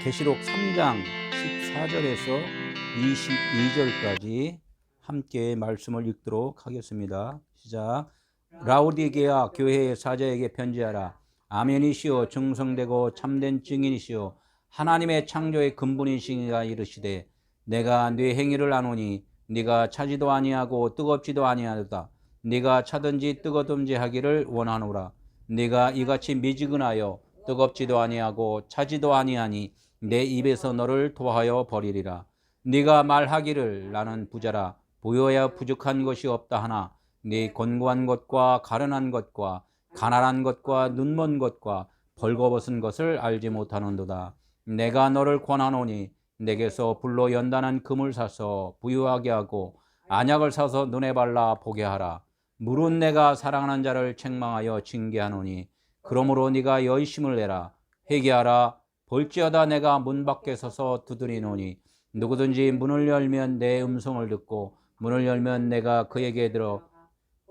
계시록 3장 14절에서 22절까지 함께 말씀을 읽도록 하겠습니다. 시작. 라오디게아 교회의 사자에게 편지하라. 아멘이시오 증성되고 참된 증인이시오 하나님의 창조의 근본이시니가 이르시되 내가 네 행위를 아노니 네가 차지도 아니하고 뜨겁지도 아니하도다. 네가 차든지 뜨거든지 하기를 원하노라. 네가 이같이 미지근하여 뜨겁지도 아니하고 차지도 아니하니 내 입에서 너를 토하여 버리리라. 네가 말하기를 나는 부자라 보여야 부족한 것이 없다 하나 네 곤고한 것과 가련한 것과 가난한 것과 눈먼 것과 벌거벗은 것을 알지 못하는도다. 내가 너를 권하노니 내게서 불로 연단한 금을 사서 부유하게 하고 안약을 사서 눈에 발라 보게 하라. 물은 내가 사랑하는 자를 책망하여 징계하노니 그러므로 네가 열심을 내라. 회개하라. 볼지어다 내가 문 밖에 서서 두드리노니 누구든지 문을 열면 내 음성을 듣고 문을 열면 내가 그에게 들어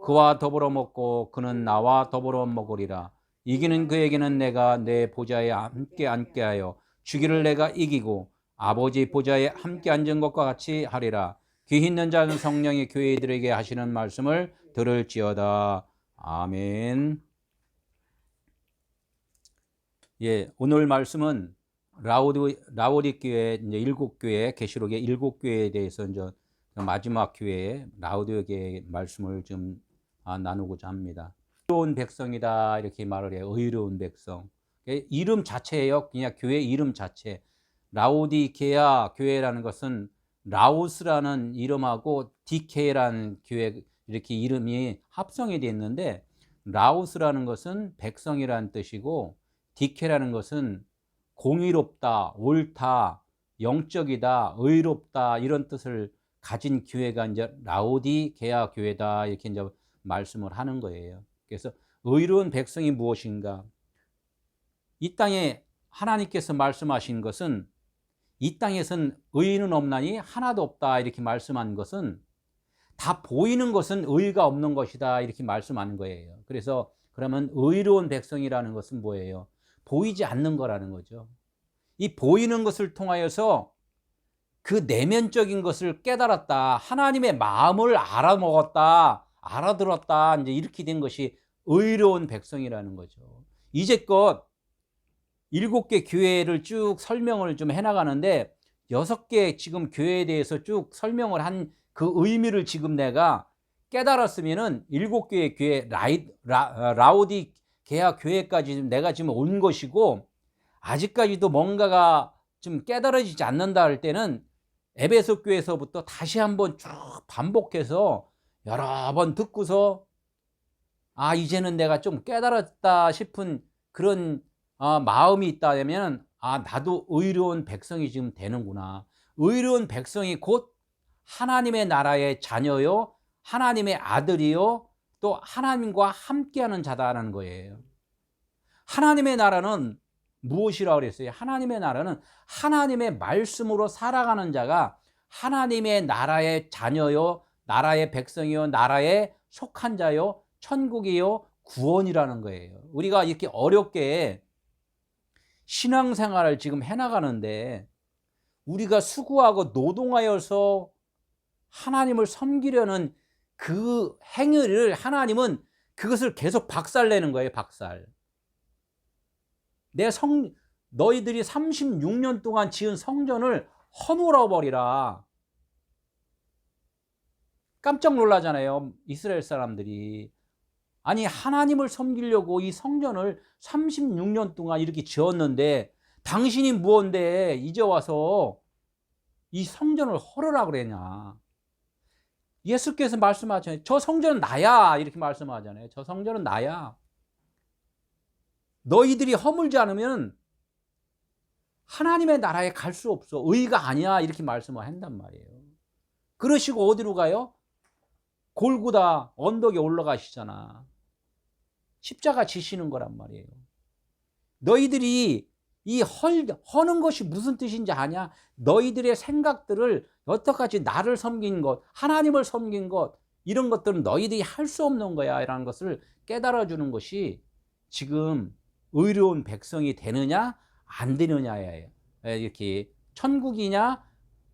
그와 더불어 먹고 그는 나와 더불어 먹으리라. 이기는 그에게는 내가 내 보좌에 함께 앉게 하여 주기를 내가 이기고 아버지 보좌에 함께 앉은 것과 같이 하리라. 귀 있는 자는 성령이 교회들에게 하시는 말씀을 들을지어다. 아멘. 예, 오늘 말씀은 라오디 교회 이제 일곱 교회 계시록의 일곱 교회에 대해서 이제 마지막 교회 라오디 교회의 말씀을 좀 나누고자 합니다. 의로운 백성이다 이렇게 말을 해요. 의로운 백성. 이름 자체예요. 그냥 교회 이름 자체. 라오디게아 교회라는 것은 라오스라는 이름하고 디케라는 교회 이렇게 이름이 합성이 되어 있는데 라오스라는 것은 백성이라는 뜻이고 디케라는 것은 공의롭다, 옳다, 영적이다, 의롭다 이런 뜻을 가진 교회가 이제 라오디게아 교회다 이렇게 이제 말씀을 하는 거예요. 그래서 의로운 백성이 무엇인가? 이 땅에 하나님께서 말씀하신 것은 이 땅에선 의인은 없나니 하나도 없다 이렇게 말씀한 것은 다 보이는 것은 의가 없는 것이다 이렇게 말씀하는 거예요. 그래서 그러면 의로운 백성이라는 것은 뭐예요? 보이지 않는 거라는 거죠. 이 보이는 것을 통하여서 그 내면적인 것을 깨달았다. 하나님의 마음을 알아먹었다. 알아들었다. 이제 이렇게 된 것이 의로운 백성이라는 거죠. 이제껏 7개 교회를 쭉 설명을 좀 해나가는데 6개 지금 교회에 대해서 쭉 설명을 한 그 의미를 지금 내가 깨달았으면은 7개의 교회 라오디게아 교회까지 내가 지금 온 것이고 아직까지도 뭔가가 좀 깨달아지지 않는다 할 때는 에베소 교회에서부터 다시 한번 쭉 반복해서 여러 번 듣고서 이제는 내가 좀 깨달았다 싶은 그런 마음이 있다면 나도 의로운 백성이 지금 되는구나. 의로운 백성이 곧 하나님의 나라의 자녀요 하나님의 아들이요 또 하나님과 함께하는 자다라는 거예요. 하나님의 나라는 무엇이라고 그랬어요? 하나님의 나라는 하나님의 말씀으로 살아가는 자가 하나님의 나라의 자녀요 나라의 백성이요 나라에 속한 자요 천국이요 구원이라는 거예요. 우리가 이렇게 어렵게 신앙생활을 지금 해나가는데 우리가 수고하고 노동하여서 하나님을 섬기려는 그 행위를 하나님은 그것을 계속 박살내는 거예요. 박살. 너희들이 36년 동안 지은 성전을 허물어 버리라. 깜짝 놀라잖아요. 이스라엘 사람들이. 아니 하나님을 섬기려고 이 성전을 36년 동안 이렇게 지었는데 당신이 무언데 이제 와서 이 성전을 헐으라 그러냐. 예수께서 말씀하잖아요. 저 성전은 나야 이렇게 말씀하잖아요. 저 성전은 나야. 너희들이 허물지 않으면 하나님의 나라에 갈 수 없어. 의가 아니야 이렇게 말씀을 한단 말이에요. 그러시고 어디로 가요? 골고다 언덕에 올라가시잖아. 십자가 지시는 거란 말이에요. 너희들이 이 허는 것이 무슨 뜻인지 아냐? 너희들의 생각들을 여태까지 나를 섬긴 것, 하나님을 섬긴 것 이런 것들은 너희들이 할 수 없는 거야 라는 것을 깨달아 주는 것이 지금 의로운 백성이 되느냐 안 되느냐예요. 이렇게 천국이냐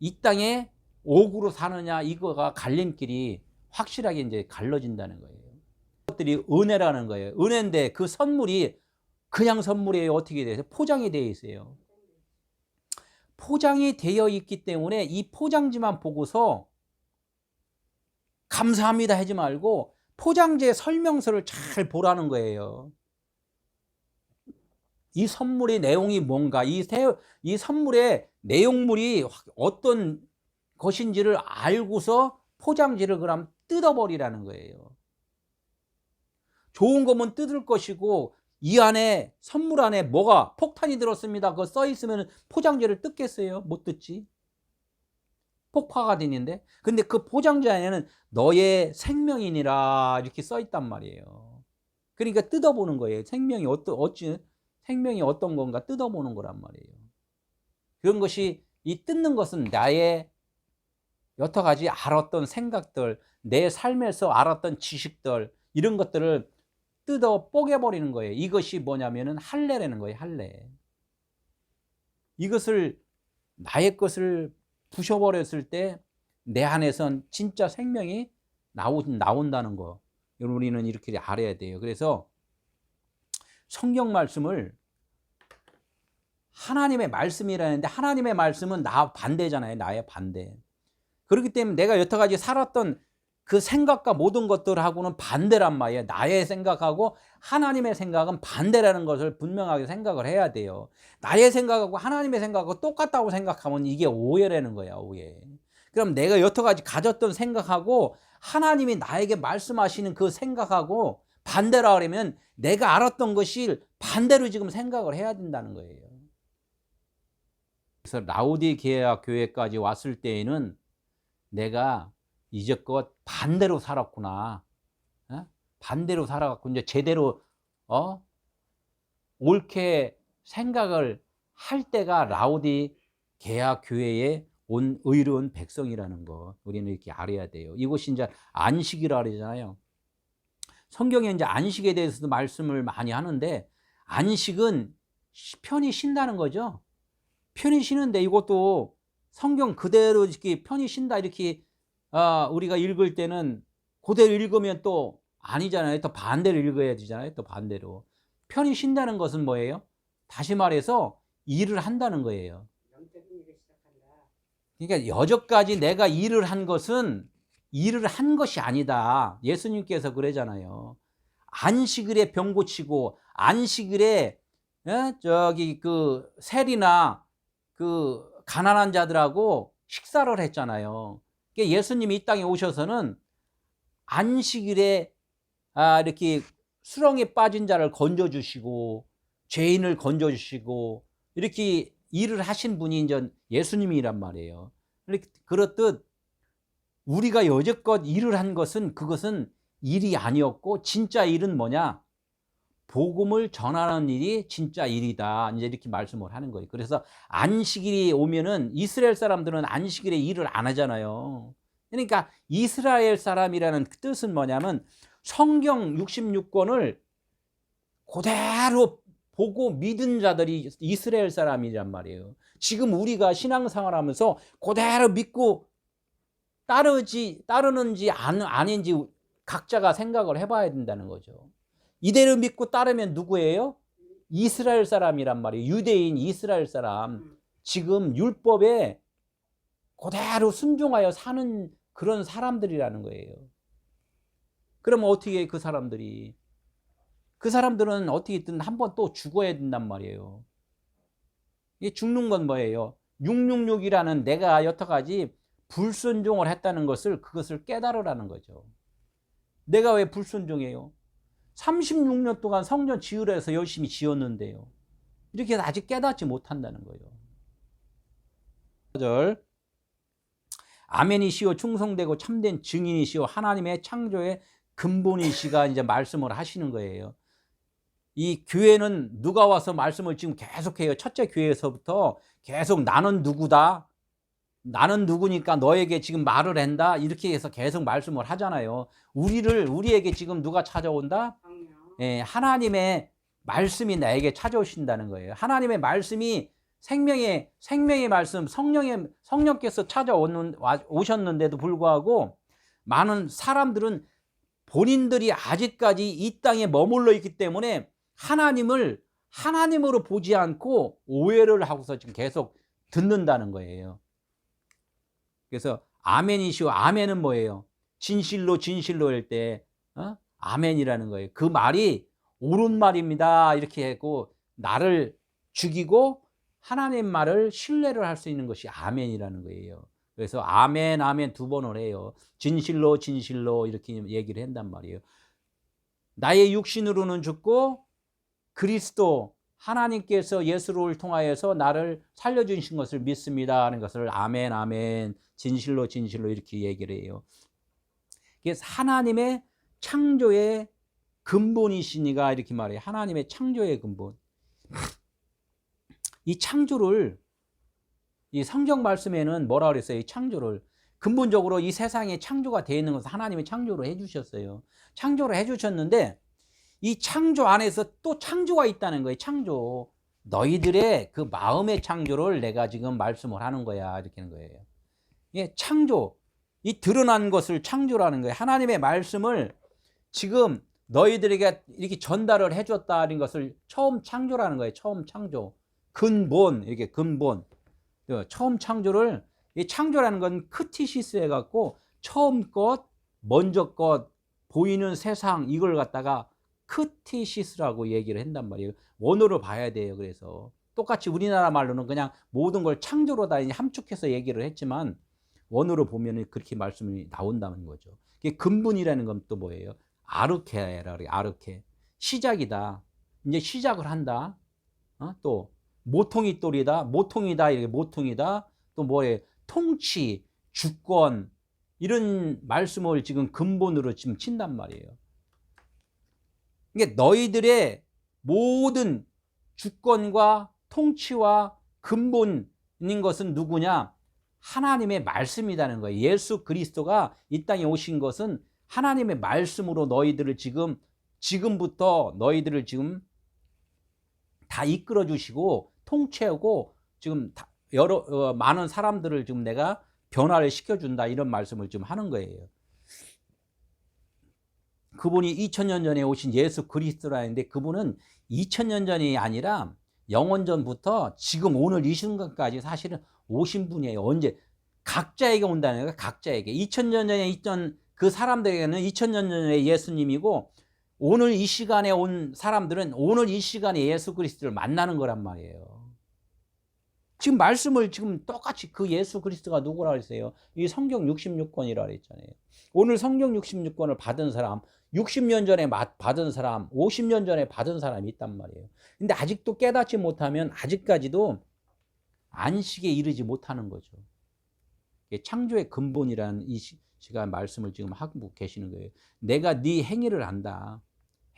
이 땅에 옥으로 사느냐 이거가 갈림길이 확실하게 이제 갈라진다는 거예요. 것들이 은혜라는 거예요. 은혜인데 그 선물이 그냥 선물이에요. 어떻게 돼요? 포장이 되어 있어요. 포장이 되어 있기 때문에 이 포장지만 보고서 감사합니다 하지 말고 포장지의 설명서를 잘 보라는 거예요. 이 선물의 내용이 뭔가, 이 선물의 내용물이 어떤 것인지를 알고서 포장지를 그럼 뜯어버리라는 거예요. 좋은 거면 뜯을 것이고 이 안에 선물 안에 뭐가 폭탄이 들었습니다. 그거 써 있으면 포장지를 뜯겠어요? 못 뜯지. 폭파가 되는데. 근데 그 포장지 안에는 너의 생명이니라 이렇게 써 있단 말이에요. 그러니까 뜯어보는 거예요. 생명이 생명이 어떤 건가 뜯어보는 거란 말이에요. 그런 것이 이 뜯는 것은 나의 여러 가지 알았던 생각들, 내 삶에서 알았던 지식들 이런 것들을 뜯어 뽀개버리는 거예요. 이것이 뭐냐면은 할례라는 거예요. 할례. 이것을 나의 것을 부셔버렸을 때 내 안에선 진짜 생명이 나온다는 거. 우리는 이렇게 알아야 돼요. 그래서 성경 말씀을 하나님의 말씀이라는데 하나님의 말씀은 나 반대잖아요. 나의 반대. 그렇기 때문에 내가 여태까지 살았던 그 생각과 모든 것들하고는 반대란 말이에요. 나의 생각하고 하나님의 생각은 반대라는 것을 분명하게 생각을 해야 돼요. 나의 생각하고 하나님의 생각하고 똑같다고 생각하면 이게 오해라는 거야. 오해. 그럼 내가 여태까지 가졌던 생각하고 하나님이 나에게 말씀하시는 그 생각하고 반대라 그러면 내가 알았던 것이 반대로 지금 생각을 해야 된다는 거예요. 그래서 라오디게아 교회까지 왔을 때에는 내가 이제껏 반대로 살았구나. 반대로 살아갖고 이제 제대로 옳게 생각을 할 때가 라오디게아 교회에 온 의로운 백성이라는 거 우리는 이렇게 알아야 돼요. 이것이 이제 안식이라 그러잖아요. 성경에 이제 안식에 대해서도 말씀을 많이 하는데 안식은 편히 쉰다는 거죠. 편히 쉬는데 이것도 성경 그대로 이렇게 편히 쉰다 이렇게 우리가 읽을 때는 그대로 읽으면 또 아니잖아요. 또 반대로 읽어야 되잖아요. 또 반대로. 편히 쉰다는 것은 뭐예요? 다시 말해서 일을 한다는 거예요. 그러니까 여태까지 내가 일을 한 것은 일을 한 것이 아니다. 예수님께서 그러잖아요. 안식일에 병 고치고 안식일에 저기 그 세리나 그 가난한 자들하고 식사를 했잖아요. 그러니까 예수님이 이 땅에 오셔서는 안식일에 이렇게 수렁에 빠진 자를 건져주시고 죄인을 건져주시고 이렇게 일을 하신 분이 이제 예수님이란 말이에요. 그렇듯 우리가 여태껏 일을 한 것은 그것은 일이 아니었고 진짜 일은 뭐냐? 복음을 전하는 일이 진짜 일이다. 이제 이렇게 말씀을 하는 거예요. 그래서 안식일이 오면은 이스라엘 사람들은 안식일에 일을 안 하잖아요. 그러니까 이스라엘 사람이라는 뜻은 뭐냐면 성경 66권을 그대로 보고 믿은 자들이 이스라엘 사람이란 말이에요. 지금 우리가 신앙생활하면서 그대로 믿고 따르는지 아닌지 각자가 생각을 해봐야 된다는 거죠. 이대로 믿고 따르면 누구예요? 이스라엘 사람이란 말이에요. 유대인 이스라엘 사람. 지금 율법에 그대로 순종하여 사는 그런 사람들이라는 거예요. 그러면 어떻게 그 사람들은 어떻게든 한번 또 죽어야 된단 말이에요. 이게 죽는 건 뭐예요? 666이라는 내가 여태까지 불순종을 했다는 그것을 깨달으라는 거죠. 내가 왜 불순종해요? 36년 동안 성전 지으려 해서 열심히 지었는데요. 이렇게 아직 깨닫지 못한다는 거예요. 4절 아멘이시오 충성되고 참된 증인이시오 하나님의 창조의 근본이시가 이제 말씀을 하시는 거예요. 이 교회는 누가 와서 말씀을 지금 계속해요. 첫째 교회에서부터 계속 나는 누구다. 나는 누구니까 너에게 지금 말을 한다. 이렇게 해서 계속 말씀을 하잖아요. 우리에게 지금 누가 찾아온다? 하나님의 말씀이 나에게 찾아오신다는 거예요. 하나님의 말씀이 생명의 말씀, 성령께서 오셨는데도 불구하고 많은 사람들은 본인들이 아직까지 이 땅에 머물러 있기 때문에 하나님을 하나님으로 보지 않고 오해를 하고서 지금 계속 듣는다는 거예요. 그래서 아멘이시오. 아멘은 뭐예요? 진실로 진실로 할 때 아멘이라는 거예요. 그 말이 옳은 말입니다. 이렇게 하고 나를 죽이고 하나님 말을 신뢰를 할 수 있는 것이 아멘이라는 거예요. 그래서 아멘 아멘 2번을 해요. 진실로 진실로 이렇게 얘기를 한단 말이에요. 나의 육신으로는 죽고 그리스도 하나님께서 예수를 통하여서 나를 살려주신 것을 믿습니다 하는 것을 아멘 아멘 진실로 진실로 이렇게 얘기를 해요. 그래서 하나님의 창조의 근본이시니가 이렇게 말해요. 하나님의 창조의 근본. 이 창조를 이 성경 말씀에는 뭐라 그랬어요? 이 창조를 근본적으로 이 세상에 창조가 되어 있는 것은 하나님이 창조를 해주셨어요. 창조를 해주셨는데 이 창조 안에서 또 창조가 있다는 거예요. 창조. 너희들의 그 마음의 창조를 내가 지금 말씀을 하는 거야. 이렇게 하는 거예요. 예, 창조. 이 드러난 것을 창조라는 거예요. 하나님의 말씀을 지금 너희들에게 이렇게 전달을 해줬다는 것을 처음 창조라는 거예요. 처음 창조. 근본. 이렇게 근본. 처음 창조를, 이 창조라는 건 크티시스 해갖고 처음 것, 먼저 것, 보이는 세상 이걸 갖다가 크티시스라고 얘기를 한단 말이에요. 원어로 봐야 돼요. 그래서 똑같이 우리나라 말로는 그냥 모든 걸 창조로 다 함축해서 얘기를 했지만 원어로 보면 그렇게 말씀이 나온다는 거죠. 근본이라는 건 또 뭐예요? 아르케라 그래요. 아르케. 시작이다. 이제 시작을 한다. 또 모통이 똘이다. 모통이다. 이렇게 모통이다. 또 뭐예요? 통치, 주권 이런 말씀을 지금 근본으로 지금 친단 말이에요. 이게 너희들의 모든 주권과 통치와 근본인 것은 누구냐? 하나님의 말씀이라는 거예요. 예수 그리스도가 이 땅에 오신 것은 하나님의 말씀으로 너희들을 지금부터 너희들을 지금 다 이끌어 주시고 통치하고 지금 많은 사람들을 지금 내가 변화를 시켜준다 이런 말씀을 좀 하는 거예요. 그분이 2000년 전에 오신 예수 그리스도라는데 그분은 2000년 전이 아니라 영원 전부터 지금 오늘 이 순간까지 사실은 오신 분이에요. 언제? 각자에게 온다는 거예요. 각자에게. 2000년 전에 있던 그 사람들에게는 2000년 전에 예수님이고 오늘 이 시간에 온 사람들은 오늘 이 시간에 예수 그리스도를 만나는 거란 말이에요. 지금 말씀을 지금 똑같이 그 예수 그리스도가 누구라 그랬어요? 이 성경 66권이라 그랬잖아요. 오늘 성경 66권을 받은 사람, 60년 전에 받은 사람, 50년 전에 받은 사람이 있단 말이에요. 근데 아직도 깨닫지 못하면 아직까지도 안식에 이르지 못하는 거죠. 창조의 근본이라는 이 시간 말씀을 지금 하고 계시는 거예요. 내가 네 행위를 안다.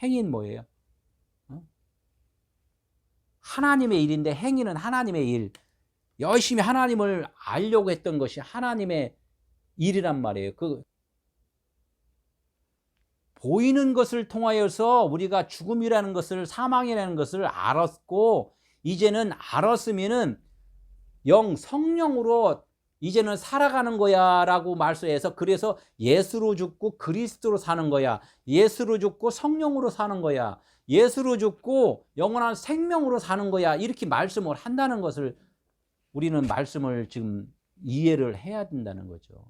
행위는 뭐예요? 하나님의 일인데 행위는 하나님의 일. 열심히 하나님을 알려고 했던 것이 하나님의 일이란 말이에요. 보이는 것을 통하여서 우리가 죽음이라는 것을, 사망이라는 것을 알았고 이제는 알았으면은 성령으로 이제는 살아가는 거야 라고 말씀해서 그래서 예수로 죽고 그리스도로 사는 거야. 예수로 죽고 성령으로 사는 거야. 예수로 죽고 영원한 생명으로 사는 거야. 이렇게 말씀을 한다는 것을 우리는 말씀을 지금 이해를 해야 된다는 거죠.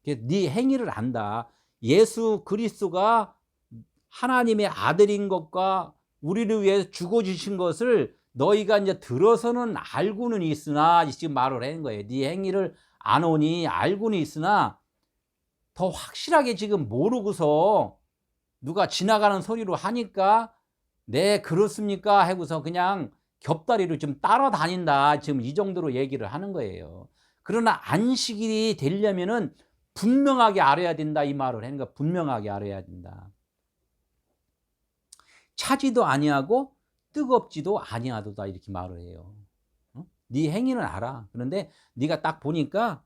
네 행위를 안다. 예수 그리스도가 하나님의 아들인 것과 우리를 위해 죽어주신 것을 너희가 이제 들어서는 알고는 있으나 지금 말을 하는 거예요. 네 행위를 안 오니 알고는 있으나 더 확실하게 지금 모르고서 누가 지나가는 소리로 하니까 네 그렇습니까 하고서 그냥 겹다리로 좀 따라다닌다. 지금 이 정도로 얘기를 하는 거예요. 그러나 안식일이 되려면은 분명하게 알아야 된다 이 말을 하는 거야. 분명하게 알아야 된다. 차지도 아니하고 뜨겁지도 아니하도다 이렇게 말을 해요. 네 행위는 알아. 그런데 네가 딱 보니까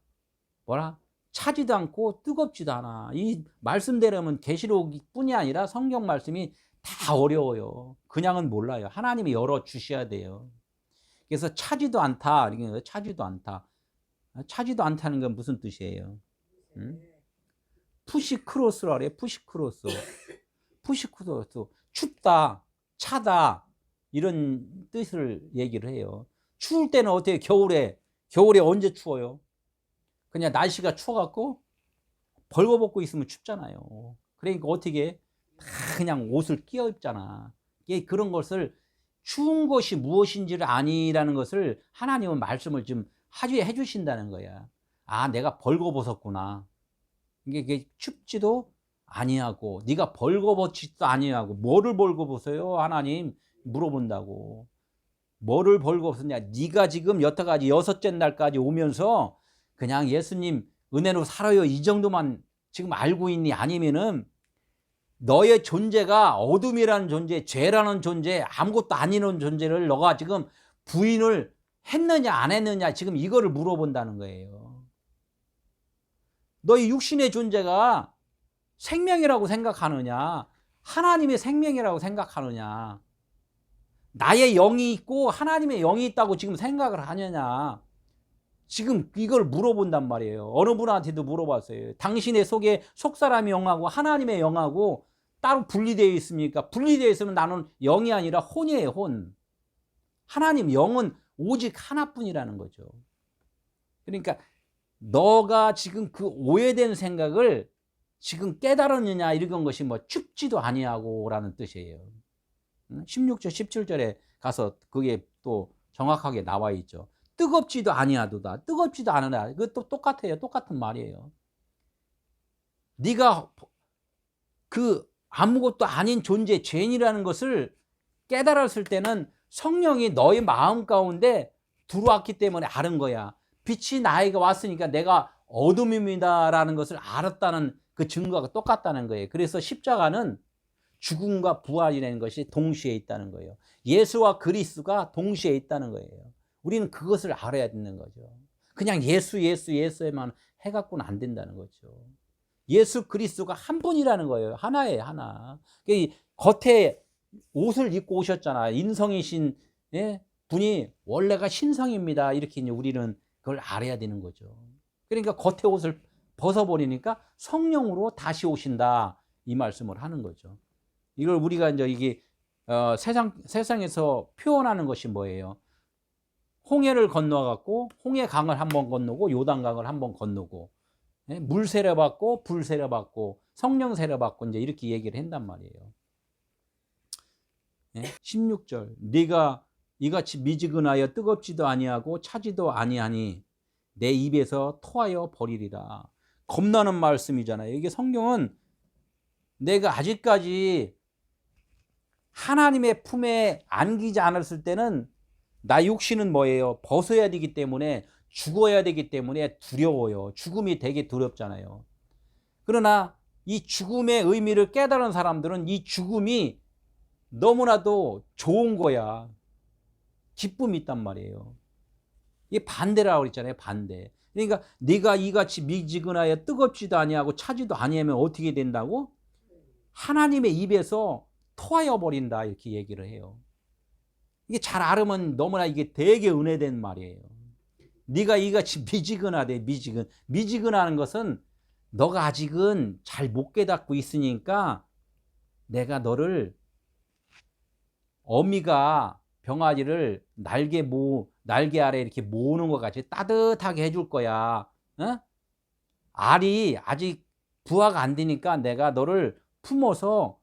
뭐라? 차지도 않고 뜨겁지도 않아. 이 말씀대로면 계시록뿐이 아니라 성경 말씀이 다 어려워요. 그냥은 몰라요. 하나님이 열어 주셔야 돼요. 그래서 차지도 않다. 차지도 않다. 차지도 않다는 건 무슨 뜻이에요? 응? 푸시크로스라 그래. 푸시크로스. 푸시크로스. 춥다, 차다 이런 뜻을 얘기를 해요. 추울 때는 어떻게 겨울에 언제 추워요? 그냥 날씨가 추워갖고 벌거벗고 있으면 춥잖아요. 그러니까 어떻게 다 그냥 옷을 끼워 입잖아. 그런 것을 추운 것이 무엇인지를 아니라는 것을 하나님은 말씀을 좀 해 주신다는 거야. 아, 내가 벌거벗었구나. 이게 춥지도 아니하고 네가 벌거벗지도 아니하고 뭐를 벌거벗어요? 하나님 물어본다고. 뭐를 벌거벗었냐? 네가 지금 여태까지 여섯째 날까지 오면서 그냥 예수님 은혜로 살아요 이 정도만 지금 알고 있니? 아니면은 너의 존재가 어둠이라는 존재, 죄라는 존재, 아무것도 아니는 존재를 너가 지금 부인을 했느냐 안 했느냐 지금 이거를 물어본다는 거예요. 너의 육신의 존재가 생명이라고 생각하느냐, 하나님의 생명이라고 생각하느냐, 나의 영이 있고 하나님의 영이 있다고 지금 생각을 하느냐, 지금 이걸 물어본단 말이에요. 어느 분한테도 물어봤어요. 당신의 속에 속사람의 영하고 하나님의 영하고 따로 분리되어 있습니까? 분리되어 있으면 나는 영이 아니라 혼이에요, 혼. 하나님 영은 오직 하나뿐이라는 거죠. 그러니까 너가 지금 그 오해된 생각을 지금 깨달았느냐 이런 것이 뭐 춥지도 아니하고 라는 뜻이에요. 16절 17절에 가서 그게 또 정확하게 나와 있죠. 뜨겁지도 아니하도다. 뜨겁지도 않으나. 그것도 똑같아요. 똑같은 말이에요. 네가 그 아무것도 아닌 존재, 죄인이라는 것을 깨달았을 때는 성령이 너의 마음 가운데 들어왔기 때문에 아는 거야. 빛이 나에게 왔으니까 내가 어둠입니다라는 것을 알았다는 그 증거가 똑같다는 거예요. 그래서 십자가는 죽음과 부활이라는 것이 동시에 있다는 거예요. 예수와 그리스도가 동시에 있다는 거예요. 우리는 그것을 알아야 되는 거죠. 그냥 예수에만 해갖고는 안 된다는 거죠. 예수 그리스도가 한 분이라는 거예요. 하나예요, 하나. 겉에 옷을 입고 오셨잖아요. 인성이신 분이 원래가 신성입니다. 이렇게 우리는 그걸 알아야 되는 거죠. 그러니까 겉에 옷을 벗어버리니까 성령으로 다시 오신다. 이 말씀을 하는 거죠. 이걸 우리가 이제 이게 세상에서 표현하는 것이 뭐예요? 홍해를 건너갖고 홍해강을 한번 건너고 요단강을 한번 건너고 물 세례받고 불 세례받고 성령 세례받고 이제 이렇게 얘기를 한단 말이에요. 16절 네가 이같이 미지근하여 뜨겁지도 아니하고 차지도 아니하니 내 입에서 토하여 버리리라. 겁나는 말씀이잖아요. 이게 성경은 내가 아직까지 하나님의 품에 안기지 않았을 때는 나 육신은 뭐예요? 벗어야 되기 때문에 죽어야 되기 때문에 두려워요. 죽음이 되게 두렵잖아요. 그러나 이 죽음의 의미를 깨달은 사람들은 이 죽음이 너무나도 좋은 거야. 기쁨이 있단 말이에요. 이게 반대라고 그랬잖아요. 반대. 그러니까 네가 이같이 미지근하여 뜨겁지도 아니하고 차지도 아니하면 어떻게 된다고? 하나님의 입에서 토하여 버린다 이렇게 얘기를 해요. 이게 잘 알으면 너무나 이게 되게 은혜된 말이에요. 네가 이같이 미지근하대. 미지근하는 것은 너가 아직은 잘 못 깨닫고 있으니까 내가 너를 어미가 병아리를 날개 아래 이렇게 모으는 것 같이 따뜻하게 해줄 거야. 어? 알이 아직 부화가 안 되니까 내가 너를 품어서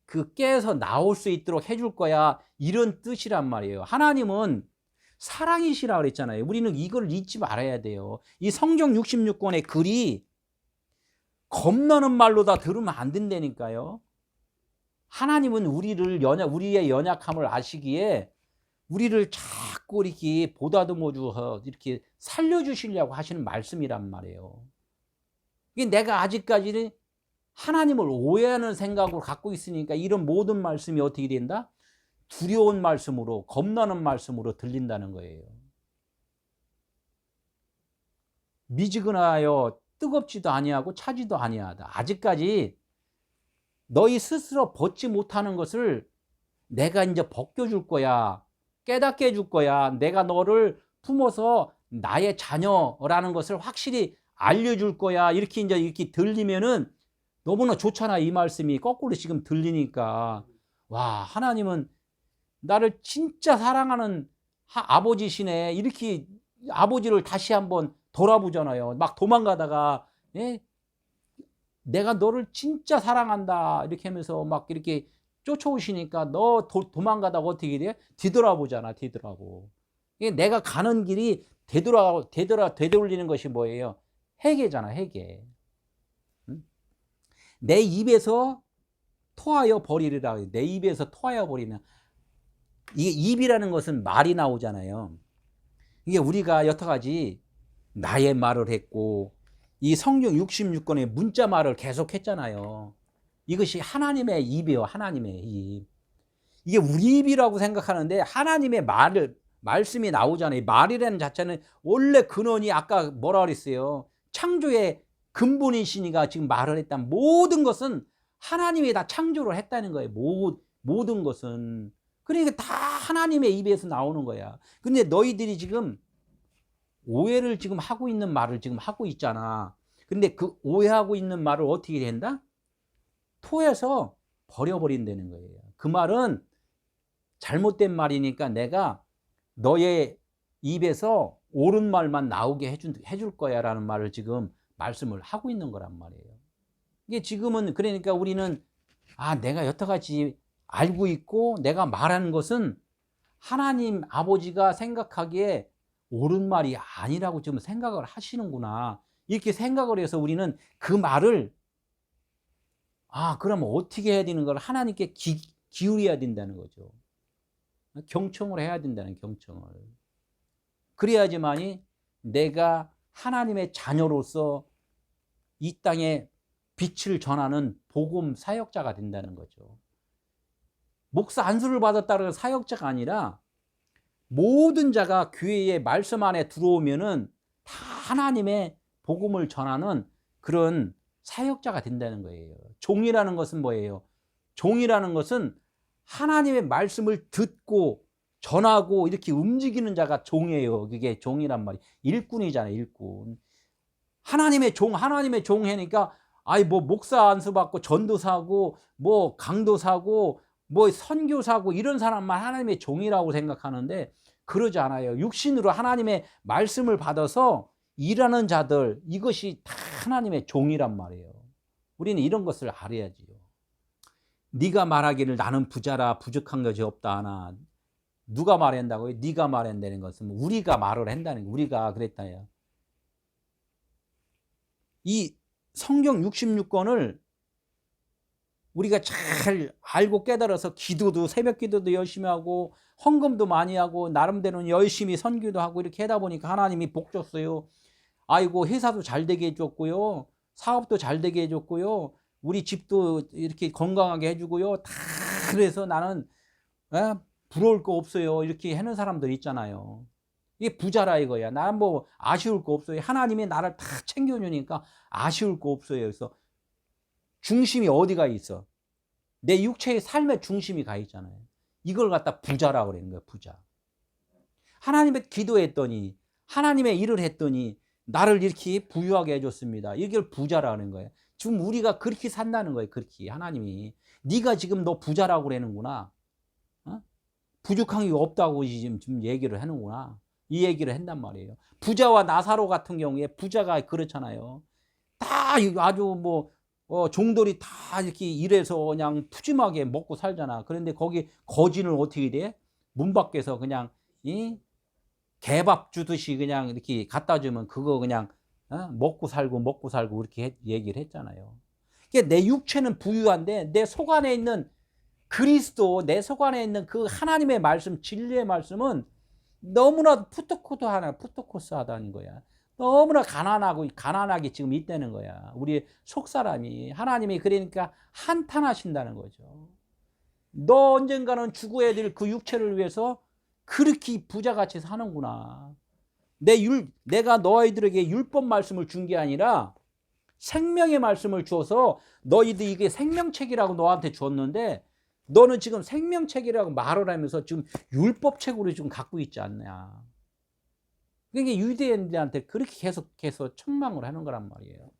그 깨서 나올 수 있도록 해줄 거야. 이런 뜻이란 말이에요. 하나님은 사랑이시라 그랬잖아요. 우리는 이걸 잊지 말아야 돼요. 이 성경 66권의 글이 겁나는 말로 다 들으면 안 된다니까요. 하나님은 우리의 연약함을 아시기에 우리를 자꾸 이렇게 보다듬어 주어서 이렇게 살려주시려고 하시는 말씀이란 말이에요. 이게 내가 아직까지는 하나님을 오해하는 생각을 갖고 있으니까 이런 모든 말씀이 어떻게 된다? 두려운 말씀으로, 겁나는 말씀으로 들린다는 거예요. 미지근하여 뜨겁지도 아니하고 차지도 아니하다. 아직까지 너희 스스로 벗지 못하는 것을 내가 이제 벗겨줄 거야. 깨닫게 해줄 거야. 내가 너를 품어서 나의 자녀라는 것을 확실히 알려줄 거야. 이렇게 이제 이렇게 들리면은 너무나 좋잖아. 이 말씀이 거꾸로 지금 들리니까. 와, 하나님은 나를 진짜 사랑하는 아버지시네. 이렇게 아버지를 다시 한번 돌아보잖아요. 막 도망가다가, 예? 내가 너를 진짜 사랑한다. 이렇게 하면서 막 이렇게 쫓아오시니까 너 도망가다가 어떻게 돼? 뒤돌아보잖아, 뒤돌아보. 이게 내가 가는 길이 되돌리는 것이 뭐예요? 회개잖아, 회개. 응? 내 입에서 토하여 버리리라. 내 입에서 토하여 버리는. 이게 입이라는 것은 말이 나오잖아요. 이게 우리가 여태까지 나의 말을 했고, 이 성경 66권의 문자 말을 계속 했잖아요. 이것이 하나님의 입이에요. 하나님의 입. 이게 우리 입이라고 생각하는데 하나님의 말씀이 나오잖아요. 말이라는 자체는 원래 근원이 아까 뭐라 그랬어요? 창조의 근본이시니까 지금 말을 했다. 모든 것은 하나님이 다 창조를 했다는 거예요. 모든 것은. 그러니까 다 하나님의 입에서 나오는 거야. 근데 너희들이 지금 오해를 지금 하고 있는 말을 지금 하고 있잖아. 근데 그 오해하고 있는 말을 어떻게 된다? 토해서 버려버린다는 거예요. 그 말은 잘못된 말이니까 내가 너의 입에서 옳은 말만 나오게 해줄 거야 라는 말을 지금 말씀을 하고 있는 거란 말이에요. 이게 지금은 그러니까 우리는 내가 여태까지 알고 있고 내가 말하는 것은 하나님 아버지가 생각하기에 옳은 말이 아니라고 지금 생각을 하시는구나. 이렇게 생각을 해서 우리는 그 말을 그러면 어떻게 해야 되는 걸 하나님께 기울여야 된다는 거죠. 경청을 해야 된다는 경청을. 그래야지만이 내가 하나님의 자녀로서 이 땅에 빛을 전하는 복음 사역자가 된다는 거죠. 목사 안수를 받았다는 사역자가 아니라 모든 자가 교회의 말씀 안에 들어오면은 다 하나님의 복음을 전하는 그런 사역자가 된다는 거예요. 종이라는 것은 뭐예요? 종이라는 것은 하나님의 말씀을 듣고 전하고 이렇게 움직이는 자가 종이에요. 그게 종이란 말이 일꾼이잖아요. 일꾼. 하나님의 종 해니까 뭐 목사 안수 받고 전도사고 뭐 강도사고 뭐 선교사고 이런 사람만 하나님의 종이라고 생각하는데 그러지 않아요. 육신으로 하나님의 말씀을 받아서 일하는 자들, 이것이 다 하나님의 종이란 말이에요. 우리는 이런 것을 알아야지요. 네가 말하기를 나는 부자라 부족한 것이 없다 하나. 누가 말한다고요? 네가 말한다는 것은 우리가 말을 한다는 거예요. 우리가 그랬다요. 이 성경 66권을 우리가 잘 알고 깨달아서 기도도 새벽 기도도 열심히 하고 헌금도 많이 하고 나름대로는 열심히 선교도 하고 이렇게 하다 보니까 하나님이 복 줬어요. 아이고 회사도 잘 되게 해줬고요. 사업도 잘 되게 해줬고요. 우리 집도 이렇게 건강하게 해주고요. 다 그래서 나는 부러울 거 없어요. 이렇게 하는 사람들 있잖아요. 이게 부자라 이거야. 난 뭐 아쉬울 거 없어요. 하나님이 나를 다 챙겨주니까 아쉬울 거 없어요. 그래서 중심이 어디가 있어? 내 육체의 삶의 중심이 가 있잖아요. 이걸 갖다 부자라고 그러는 거야. 부자. 하나님의 기도했더니 하나님의 일을 했더니 나를 이렇게 부유하게 해줬습니다. 이걸 부자라는 거예요. 지금 우리가 그렇게 산다는 거예요. 그렇게 하나님이 네가 지금 너 부자라고 그러는구나. 부족한 게 없다고 지금 얘기를 하는구나. 이 얘기를 한단 말이에요. 부자와 나사로 같은 경우에 부자가 그렇잖아요. 다 아주 종들이 다 이렇게 일해서 그냥 푸짐하게 먹고 살잖아. 그런데 거기 거지는 어떻게 돼? 문 밖에서 그냥 개밥 주듯이 그냥 이렇게 갖다 주면 그거 그냥 먹고 살고 이렇게 얘기를 했잖아요. 내 육체는 부유한데 내 속 안에 있는 그리스도, 내 속 안에 있는 그 하나님의 말씀, 진리의 말씀은 너무나 푸토코스하다는 거야. 너무나 가난하게 지금 있다는 거야. 우리 속 사람이. 하나님이 그러니까 한탄하신다는 거죠. 너 언젠가는 죽어야 될 그 육체를 위해서 그렇게 부자같이 사는구나. 내가 너희들에게 율법 말씀을 준 게 아니라 생명의 말씀을 주어서 너희들 이게 생명책이라고 너한테 줬는데 너는 지금 생명책이라고 말을 하면서 지금 율법책으로 지금 갖고 있지 않냐. 그게 유대인들한테 그렇게 계속해서 책망을 하는 거란 말이에요.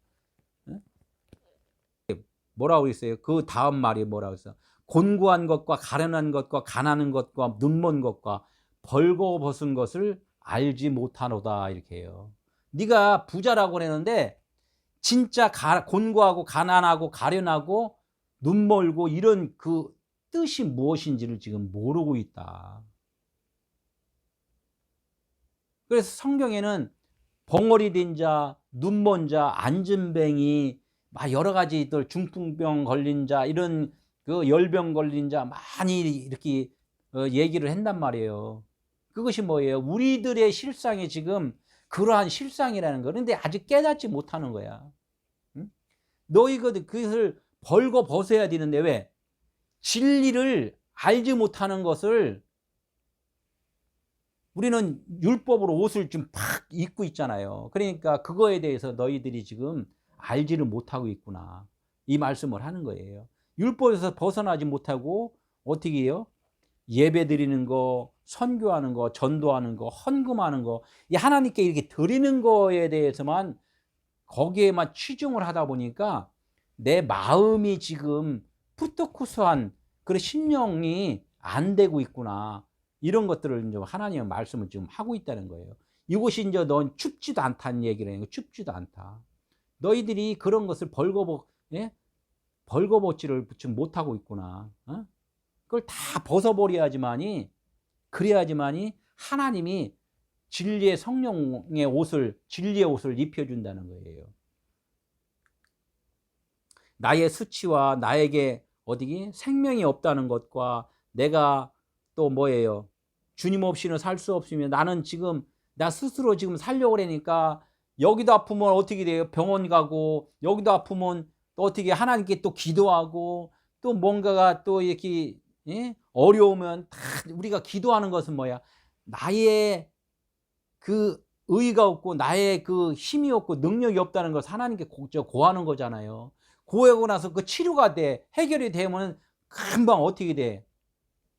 뭐라고 그랬어요? 그 다음 말이 뭐라고 했어요? 곤고한 것과 가련한 것과 가난한 것과 눈먼 것과 벌거벗은 것을 알지 못하노다 이렇게 해요. 네가 부자라고 그러는데 진짜 곤고하고 가난하고 가련하고 눈멀고 이런 그 뜻이 무엇인지를 지금 모르고 있다. 그래서 성경에는 벙어리 된 자, 눈먼 자, 안진뱅이, 막 여러 가지들 중풍병 걸린 자, 이런 그 열병 걸린 자 많이 이렇게 얘기를 한단 말이에요. 그것이 뭐예요? 우리들의 실상이 지금 그러한 실상이라는 거. 그런데 아직 깨닫지 못하는 거야. 응? 너희가 그것을 벌거 벗어야 되는데 왜? 진리를 알지 못하는 것을 우리는 율법으로 옷을 좀 팍 입고 있잖아요. 그러니까 그거에 대해서 너희들이 지금 알지를 못하고 있구나. 이 말씀을 하는 거예요. 율법에서 벗어나지 못하고 어떻게 해요? 예배 드리는 거, 선교하는 거, 전도하는 거, 헌금하는 거, 이 하나님께 이렇게 드리는 거에 대해서만 거기에만 치중을 하다 보니까 내 마음이 지금 푸트쿠스한 그런 심령이 안 되고 있구나. 이런 것들을 이제 하나님의 말씀을 지금 하고 있다는 거예요. 이곳이 이제 넌 춥지도 않다는 얘기를 해요. 춥지도 않다. 너희들이 그런 것을 벌거벗지를 지금 못하고 있구나. 그걸 다 벗어버려야지만이, 그래야지만이 하나님이 진리의 성령의 옷을, 진리의 옷을 입혀준다는 거예요. 나의 수치와 나에게 어디 생명이 없다는 것과 내가 또 뭐예요? 주님 없이는 살 수 없으면 나는 지금 나 스스로 지금 살려고 그러니까 여기도 아프면 어떻게 돼요? 병원 가고 여기도 아프면 또 어떻게 하나님께 또 기도하고 또 뭔가가 또 이렇게 어려우면 다 우리가 기도하는 것은 뭐야? 나의 그 의의가 없고 나의 그 힘이 없고 능력이 없다는 것을 하나님께 고하는 거잖아요. 고하고 나서 그 치료가 돼 해결이 되면 금방 어떻게 돼?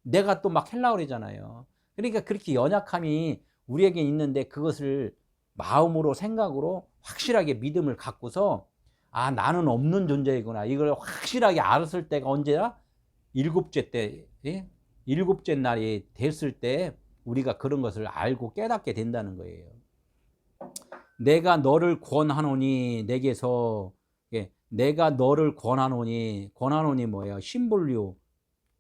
내가 또 막 하려고 그러잖아요. 그러니까 그렇게 연약함이 우리에게 있는데 그것을 마음으로 생각으로 확실하게 믿음을 갖고서 아 나는 없는 존재이구나 이걸 확실하게 알았을 때가 언제야? 일곱째 때, 일곱째 날이 됐을 때 우리가 그런 것을 알고 깨닫게 된다는 거예요. 내가 너를 권하노니 내게서 내가 너를 권하노니 뭐예요? 심볼류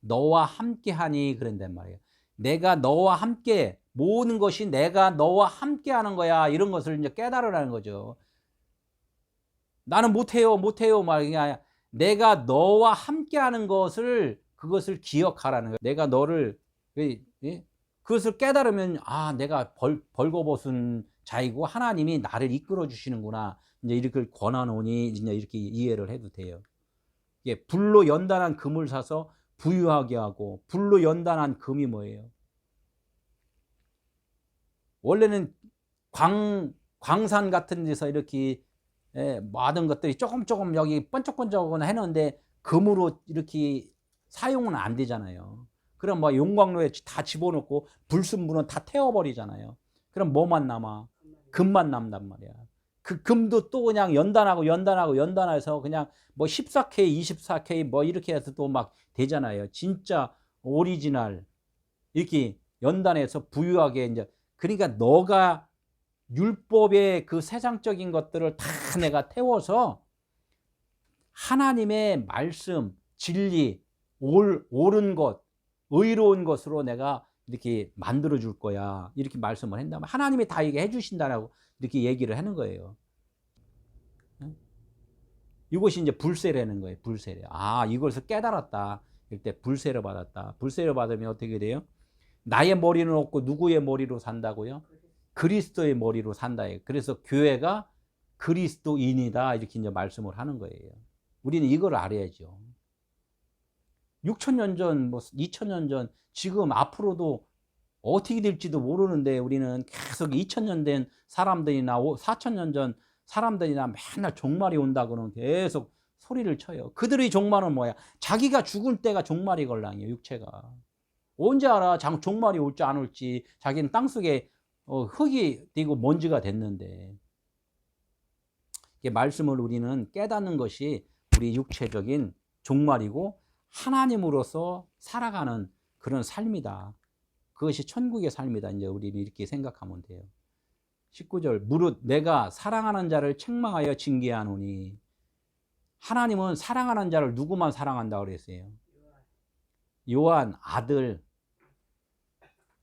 너와 함께하니 그런단 말이에요. 내가 너와 함께 모든 것이 내가 너와 함께하는 거야 이런 것을 이제 깨달으라는 거죠. 나는 못해요 말이야. 내가 너와 함께하는 것을 그것을 기억하라는 거예요. 내가 너를 그것을 깨달으면 아 내가 벌거벗은 자이고 하나님이 나를 이끌어 주시는구나. 이제 이렇게 권하노니 이제 이렇게 이해를 해도 돼요. 이게 불로 연단한 금을 사서 부유하게 하고 불로 연단한 금이 뭐예요? 원래는 광산 같은 데서 이렇게 모든 것들이 조금 여기 번쩍번쩍 해놓는데 금으로 이렇게 사용은 안 되잖아요. 그럼 뭐 용광로에 다 집어넣고 불순물은 다 태워버리잖아요. 그럼 뭐만 남아? 금만 남단 말이야. 그 금도 또 그냥 연단해서 그냥 뭐 14K, 24K 뭐 이렇게 해서 또 막 되잖아요. 진짜 오리지널 이렇게 연단해서 부유하게 이제 그러니까 너가 율법의 그 세상적인 것들을 다 내가 태워서 하나님의 말씀, 진리, 옳은 것, 의로운 것으로 내가 이렇게 만들어 줄 거야. 이렇게 말씀을 한다면 하나님이 다 이게 해 주신다라고 이렇게 얘기를 하는 거예요. 이것이 이제 불세라는 거예요. 불세례. 아, 이것을 깨달았다. 이때 불세를 받았다. 불세를 받으면 어떻게 돼요? 나의 머리는 없고 누구의 머리로 산다고요? 그리스도의 머리로 산다. 그래서 교회가 그리스도인이다. 이렇게 이제 말씀을 하는 거예요. 우리는 이걸 알아야죠. 6,000년 전, 뭐 2,000년 전, 지금 앞으로도 어떻게 될지도 모르는데 우리는 계속 2,000년 된 사람들이나 4,000년 전 사람들이나 맨날 종말이 온다고는 계속 소리를 쳐요. 그들의 종말은 뭐야? 자기가 죽을 때가 종말이 걸랑이에요. 육체가. 언제 알아? 종말이 올지 안 올지. 자기는 땅속에 흙이 되고 먼지가 됐는데. 말씀을 우리는 깨닫는 것이 우리 육체적인 종말이고 하나님으로서 살아가는 그런 삶이다. 그것이 천국의 삶이다. 이제 우리는 이렇게 생각하면 돼요. 19절 무릇 내가 사랑하는 자를 책망하여 징계하노니. 하나님은 사랑하는 자를 누구만 사랑한다고 그랬어요? 요한 아들.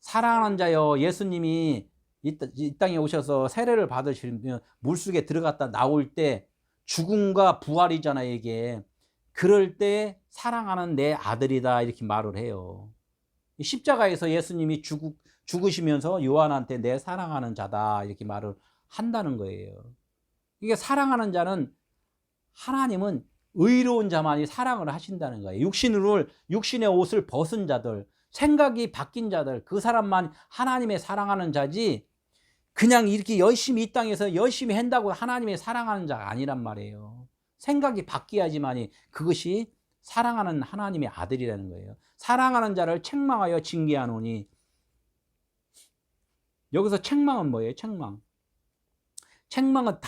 사랑하는 자여, 예수님이 이 땅에 오셔서 세례를 받으시면 물속에 들어갔다 나올 때 죽음과 부활이잖아요, 이게. 그럴 때 사랑하는 내 아들이다 이렇게 말을 해요. 십자가에서 예수님이 죽으시면서 요한한테 내 사랑하는 자다 이렇게 말을 한다는 거예요. 이게 사랑하는 자는, 하나님은 의로운 자만이 사랑을 하신다는 거예요. 육신의 옷을 벗은 자들, 생각이 바뀐 자들, 그 사람만 하나님의 사랑하는 자지, 그냥 이렇게 열심히 이 땅에서 열심히 한다고 하나님의 사랑하는 자가 아니란 말이에요. 생각이 바뀌어야지만이 그것이 사랑하는 하나님의 아들이라는 거예요. 사랑하는 자를 책망하여 징계하노니. 여기서 책망은 뭐예요? 책망은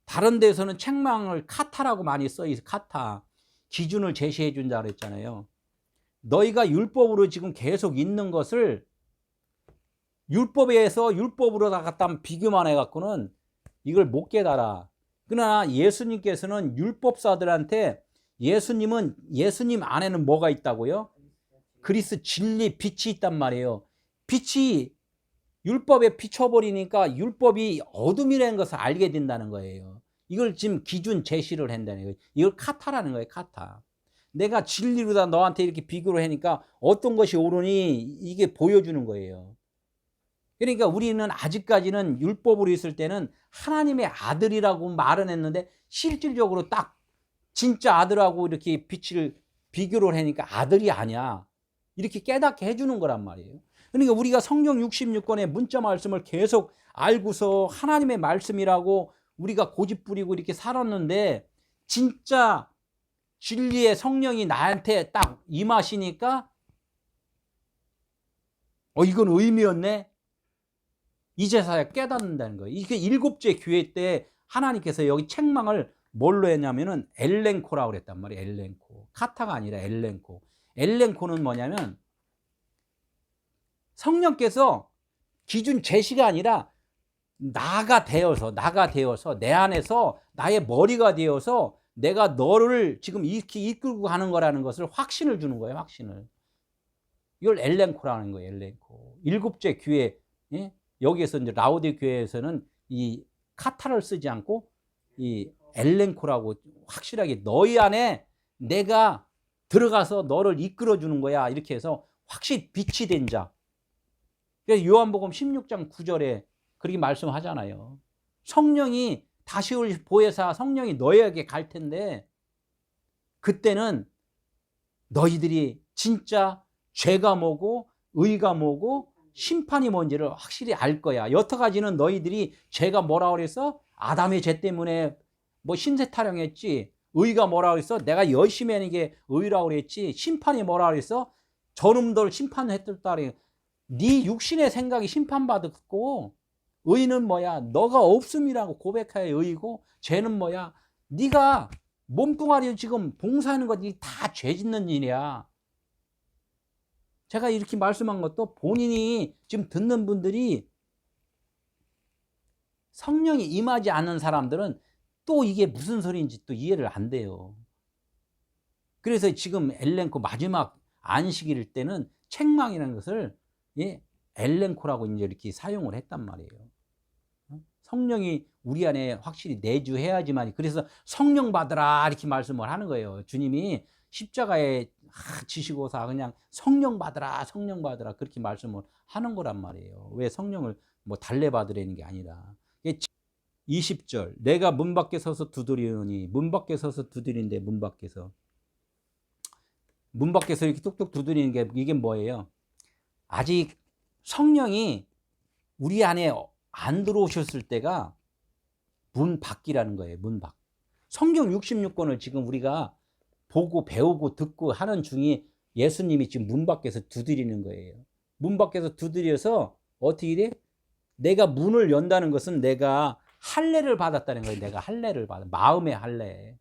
다른 데서는 책망을 카타라고 많이 써 있어요. 카타. 기준을 제시해 준다 그랬잖아요. 너희가 율법으로 지금 계속 있는 것을 율법에서 율법으로 다 갖다 비교만 해갖고는 이걸 못 깨달아. 그러나 예수님께서는 율법사들한테, 예수님 안에는 뭐가 있다고요? 그리스 진리 빛이 있단 말이에요. 빛이 율법에 비춰버리니까 율법이 어둠이라는 것을 알게 된다는 거예요. 이걸 지금 기준 제시를 한다는 거예요. 이걸 카타라는 거예요. 카타. 내가 진리로다 너한테 이렇게 비교를 하니까 어떤 것이 옳으니 이게 보여주는 거예요. 그러니까 우리는 아직까지는 율법으로 있을 때는 하나님의 아들이라고 말은 했는데 실질적으로 딱 진짜 아들하고 이렇게 빛을 비교를 하니까 아들이 아니야. 이렇게 깨닫게 해주는 거란 말이에요. 그러니까 우리가 성경 66권의 문자 말씀을 계속 알고서 하나님의 말씀이라고 우리가 고집부리고 이렇게 살았는데, 진짜 진리의 성령이 나한테 딱 임하시니까 이건 의미였네. 이제서야 깨닫는다는 거예요. 이게 일곱째 교회 때 하나님께서 여기 책망을 뭘로 했냐면은 엘렌코라고 그랬단 말이에요. 엘렌코. 카타가 아니라 엘렌코. 엘렌코는 뭐냐면 성령께서 기준 제시가 아니라 나가 되어서 내 안에서 나의 머리가 되어서 내가 너를 지금 이렇게 이끌고 가는 거라는 것을 확신을 주는 거예요. 확신을. 이걸 엘렌코라는 거예요. 엘렌코. 일곱째 교회. 예? 여기에서 이제 라오디 교회에서는 이 카타를 쓰지 않고 이 엘렌코라고 확실하게 너희 안에 내가 들어가서 너를 이끌어 주는 거야. 이렇게 해서 확실히 빛이 된 자. 그래서 요한복음 16장 9절에 그렇게 말씀하잖아요. 성령이 다시 올 보혜사 성령이 너희에게 갈 텐데 그때는 너희들이 진짜 죄가 뭐고 의가 뭐고 심판이 뭔지를 확실히 알 거야. 여태까지는 너희들이 죄가 뭐라고 그랬어? 아담의 죄 때문에 뭐 신세 타령했지. 의가 뭐라고 그랬어? 내가 열심히 하는 게 의라고 그랬지. 심판이 뭐라고 그랬어? 저놈들 심판했다 그래. 네 육신의 생각이 심판받았고, 의는 뭐야? 너가 없음이라고 고백해야 의이고, 죄는 뭐야? 네가 몸뚱아리 지금 봉사하는 것이 다 죄 짓는 일이야. 제가 이렇게 말씀한 것도 본인이 지금 듣는 분들이 성령이 임하지 않는 사람들은 또 이게 무슨 소리인지 또 이해를 안 돼요. 그래서 지금 엘렌코 마지막 안식일 때는 책망이라는 것을 엘렌코라고 이제 이렇게 사용을 했단 말이에요. 성령이 우리 안에 확실히 내주해야지만, 그래서 성령 받으라 이렇게 말씀을 하는 거예요. 주님이 십자가에 지시고사 그냥 성령 받으라 그렇게 말씀을 하는 거란 말이에요. 왜 성령을 뭐 달래 받으라는 게 아니라. 20절 내가 문 밖에 서서 두드리니. 문 밖에 서서 두드리는데 문 밖에서 이렇게 뚝뚝 두드리는 게 이게 뭐예요? 아직 성령이 우리 안에 안 들어오셨을 때가 문 밖이라는 거예요. 문 밖. 성경 66권을 지금 우리가 보고 배우고 듣고 하는 중에 예수님이 지금 문 밖에서 두드리는 거예요. 문 밖에서 두드려서 어떻게 돼? 내가 문을 연다는 것은 내가 할례를 받았다는 거예요. 내가 할례를 받아. 마음의 할례.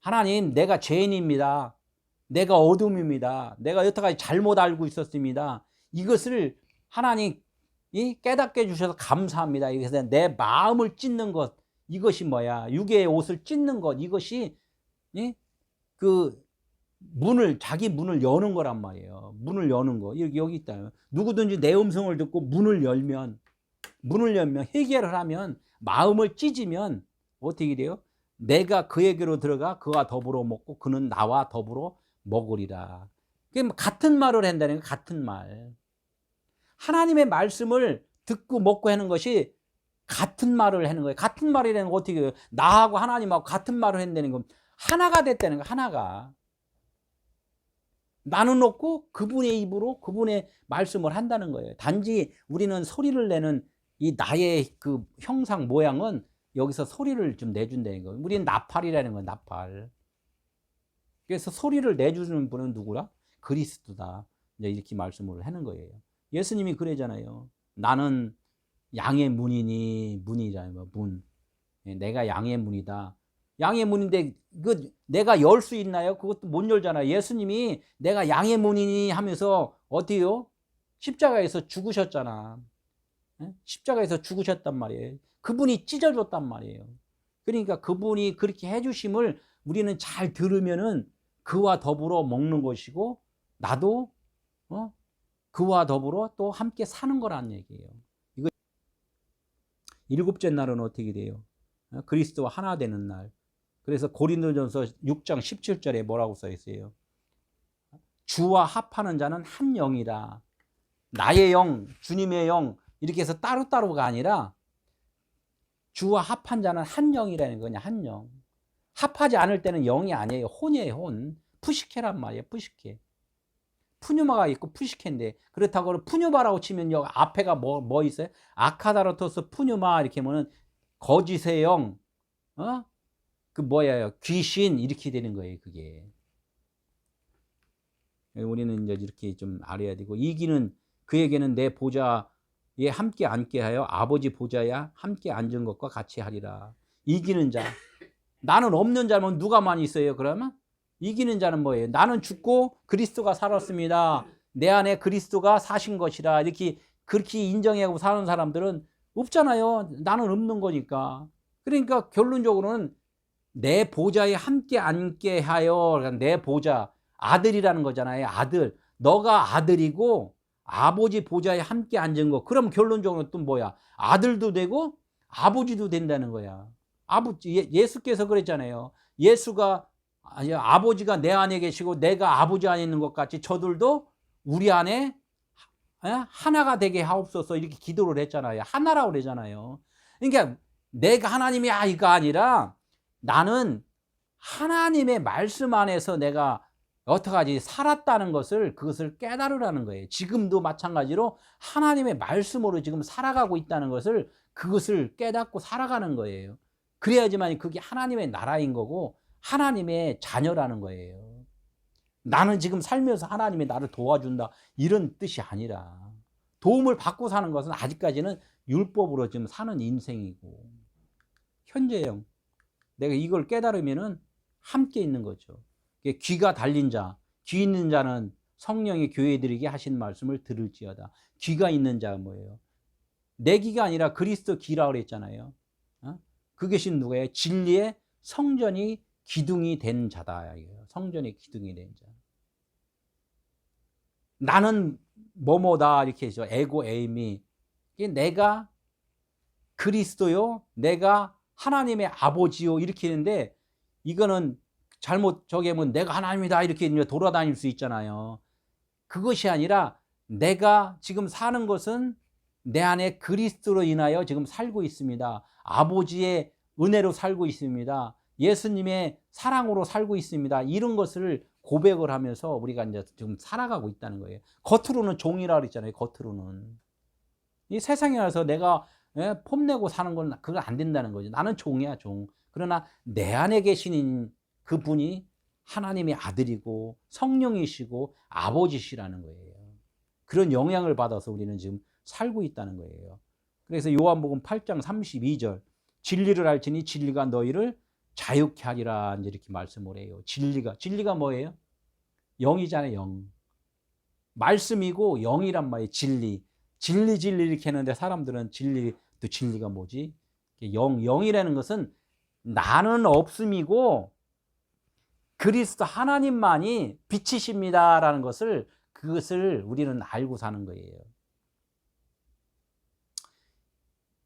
하나님, 내가 죄인입니다. 내가 어둠입니다. 내가 여태까지 잘못 알고 있었습니다. 이것을 하나님 깨닫게 해주셔서 감사합니다. 그래서 내 마음을 찢는 것, 이것이 뭐야? 육의 옷을 찢는 것, 이것이 그 문을, 자기 문을 여는 거란 말이에요. 문을 여는 거. 여기 있다. 누구든지 내 음성을 듣고 문을 열면 해결을 하면, 마음을 찢으면 어떻게 돼요? 내가 그에게로 들어가 그와 더불어 먹고 그는 나와 더불어 먹으리라. 같은 말을 한다는 거예요. 같은 말. 하나님의 말씀을 듣고 먹고 하는 것이 같은 말을 하는 거예요. 같은 말이라는 거 어떻게 해요? 나하고 하나님하고 같은 말을 한다는 건 하나가 됐다는 거예요. 하나가. 나는 없고 그분의 입으로 그분의 말씀을 한다는 거예요. 단지 우리는 소리를 내는 이 나의 그 형상 모양은 여기서 소리를 좀 내준다는 거예요. 우리는 나팔이라는 거예요. 나팔. 그래서 소리를 내주는 분은 누구라? 그리스도다. 이제 이렇게 말씀을 하는 거예요. 예수님이 그러잖아요. 나는 양의 문이니, 문이잖아요. 문. 내가 양의 문이다. 양의 문인데 그 내가 열 수 있나요? 그것도 못 열잖아요. 예수님이 내가 양의 문이니 하면서 어때요? 십자가에서 죽으셨잖아. 십자가에서 죽으셨단 말이에요. 그분이 찢어졌단 말이에요. 그러니까 그분이 그렇게 해주심을 우리는 잘 들으면은 그와 더불어 먹는 것이고, 나도 그와 더불어 또 함께 사는 거란 얘기예요. 이거 일곱째 날은 어떻게 돼요? 그리스도와 하나 되는 날. 그래서 고린도전서 6장 17절에 뭐라고 써 있어요? 주와 합하는 자는 한 영이라. 나의 영, 주님의 영, 이렇게 해서 따로따로가 아니라 주와 합한 자는 한 영이라는 거냐. 한 영. 합하지 않을 때는 영이 아니에요. 혼이에요. 혼. 푸시케란 말이에요. 푸시케. 푸뉴마가 있고 푸시케인데, 그렇다고 푸뉴마라고 치면 여기 앞에가 뭐 있어요? 아카다로토스 푸뉴마 이렇게 하면은 거짓의 영, 그 뭐예요? 귀신, 이렇게 되는 거예요. 그게. 우리는 이제 이렇게 좀 알아야 되고, 이기는 그에게는 내 보좌에 함께 앉게 하여 아버지 보좌에 함께 앉은 것과 같이 하리라. 이기는 자. 나는 없는 자면 누가만 있어요? 그러면 이기는 자는 뭐예요? 나는 죽고 그리스도가 살았습니다. 내 안에 그리스도가 사신 것이라. 이렇게 그렇게 인정하고 사는 사람들은 없잖아요. 나는 없는 거니까. 그러니까 결론적으로는 내 보좌에 함께 앉게 하여, 내 보좌, 아들이라는 거잖아요. 아들. 너가 아들이고 아버지 보좌에 함께 앉은 거. 그럼 결론적으로 또 뭐야? 아들도 되고 아버지도 된다는 거야. 예수께서 그랬잖아요. 예수가, 아버지가 내 안에 계시고 내가 아버지 안에 있는 것 같이 저들도 우리 안에 하나가 되게 하옵소서, 이렇게 기도를 했잖아요. 하나라고 그러잖아요. 그러니까 내가 하나님이야 이거 아니라, 나는 하나님의 말씀 안에서 내가 어떡하지 살았다는 것을, 그것을 깨달으라는 거예요. 지금도 마찬가지로 하나님의 말씀으로 지금 살아가고 있다는 것을, 그것을 깨닫고 살아가는 거예요. 그래야지만 그게 하나님의 나라인 거고 하나님의 자녀라는 거예요. 나는 지금 살면서 하나님이 나를 도와준다 이런 뜻이 아니라, 도움을 받고 사는 것은 아직까지는 율법으로 지금 사는 인생이고, 현재형 내가 이걸 깨달으면은 함께 있는 거죠. 귀가 달린 자, 귀 있는 자는 성령이 교회들에게 하신 말씀을 들을지어다. 귀가 있는 자가 뭐예요? 내 귀가 아니라 그리스도 귀라고 그랬잖아요. 그 계신 누구예요? 진리의 성전이 기둥이 된 자다. 성전의 기둥이 된 자. 나는 뭐뭐다 이렇게 해서 에고 에이미. 내가 그리스도요, 내가 하나님의 아버지요, 이렇게 했는데, 이거는 잘못 저기하면 내가 하나님이다 이렇게 돌아다닐 수 있잖아요. 그것이 아니라 내가 지금 사는 것은 내 안에 그리스도로 인하여 지금 살고 있습니다. 아버지의 은혜로 살고 있습니다. 예수님의 사랑으로 살고 있습니다. 이런 것을 고백을 하면서 우리가 이제 지금 살아가고 있다는 거예요. 겉으로는 종이라 그랬잖아요. 겉으로는. 이 세상에 와서 내가 예? 폼내고 사는 건 그거 안 된다는 거죠. 나는 종이야, 종. 그러나 내 안에 계신 그분이 하나님의 아들이고 성령이시고 아버지시라는 거예요. 그런 영향을 받아서 우리는 지금 살고 있다는 거예요. 그래서 요한복음 8장 32절 진리를 알지니 진리가 너희를 자유케 하리라 이렇게 말씀을 해요. 진리가 뭐예요? 영이잖아요. 영. 말씀이고 영이란 말이에요. 진리 이렇게 했는데 사람들은 또 진리가 뭐지? 영이라는 것은 나는 없음이고 그리스도 하나님만이 빛이십니다라는 그것을 우리는 알고 사는 거예요.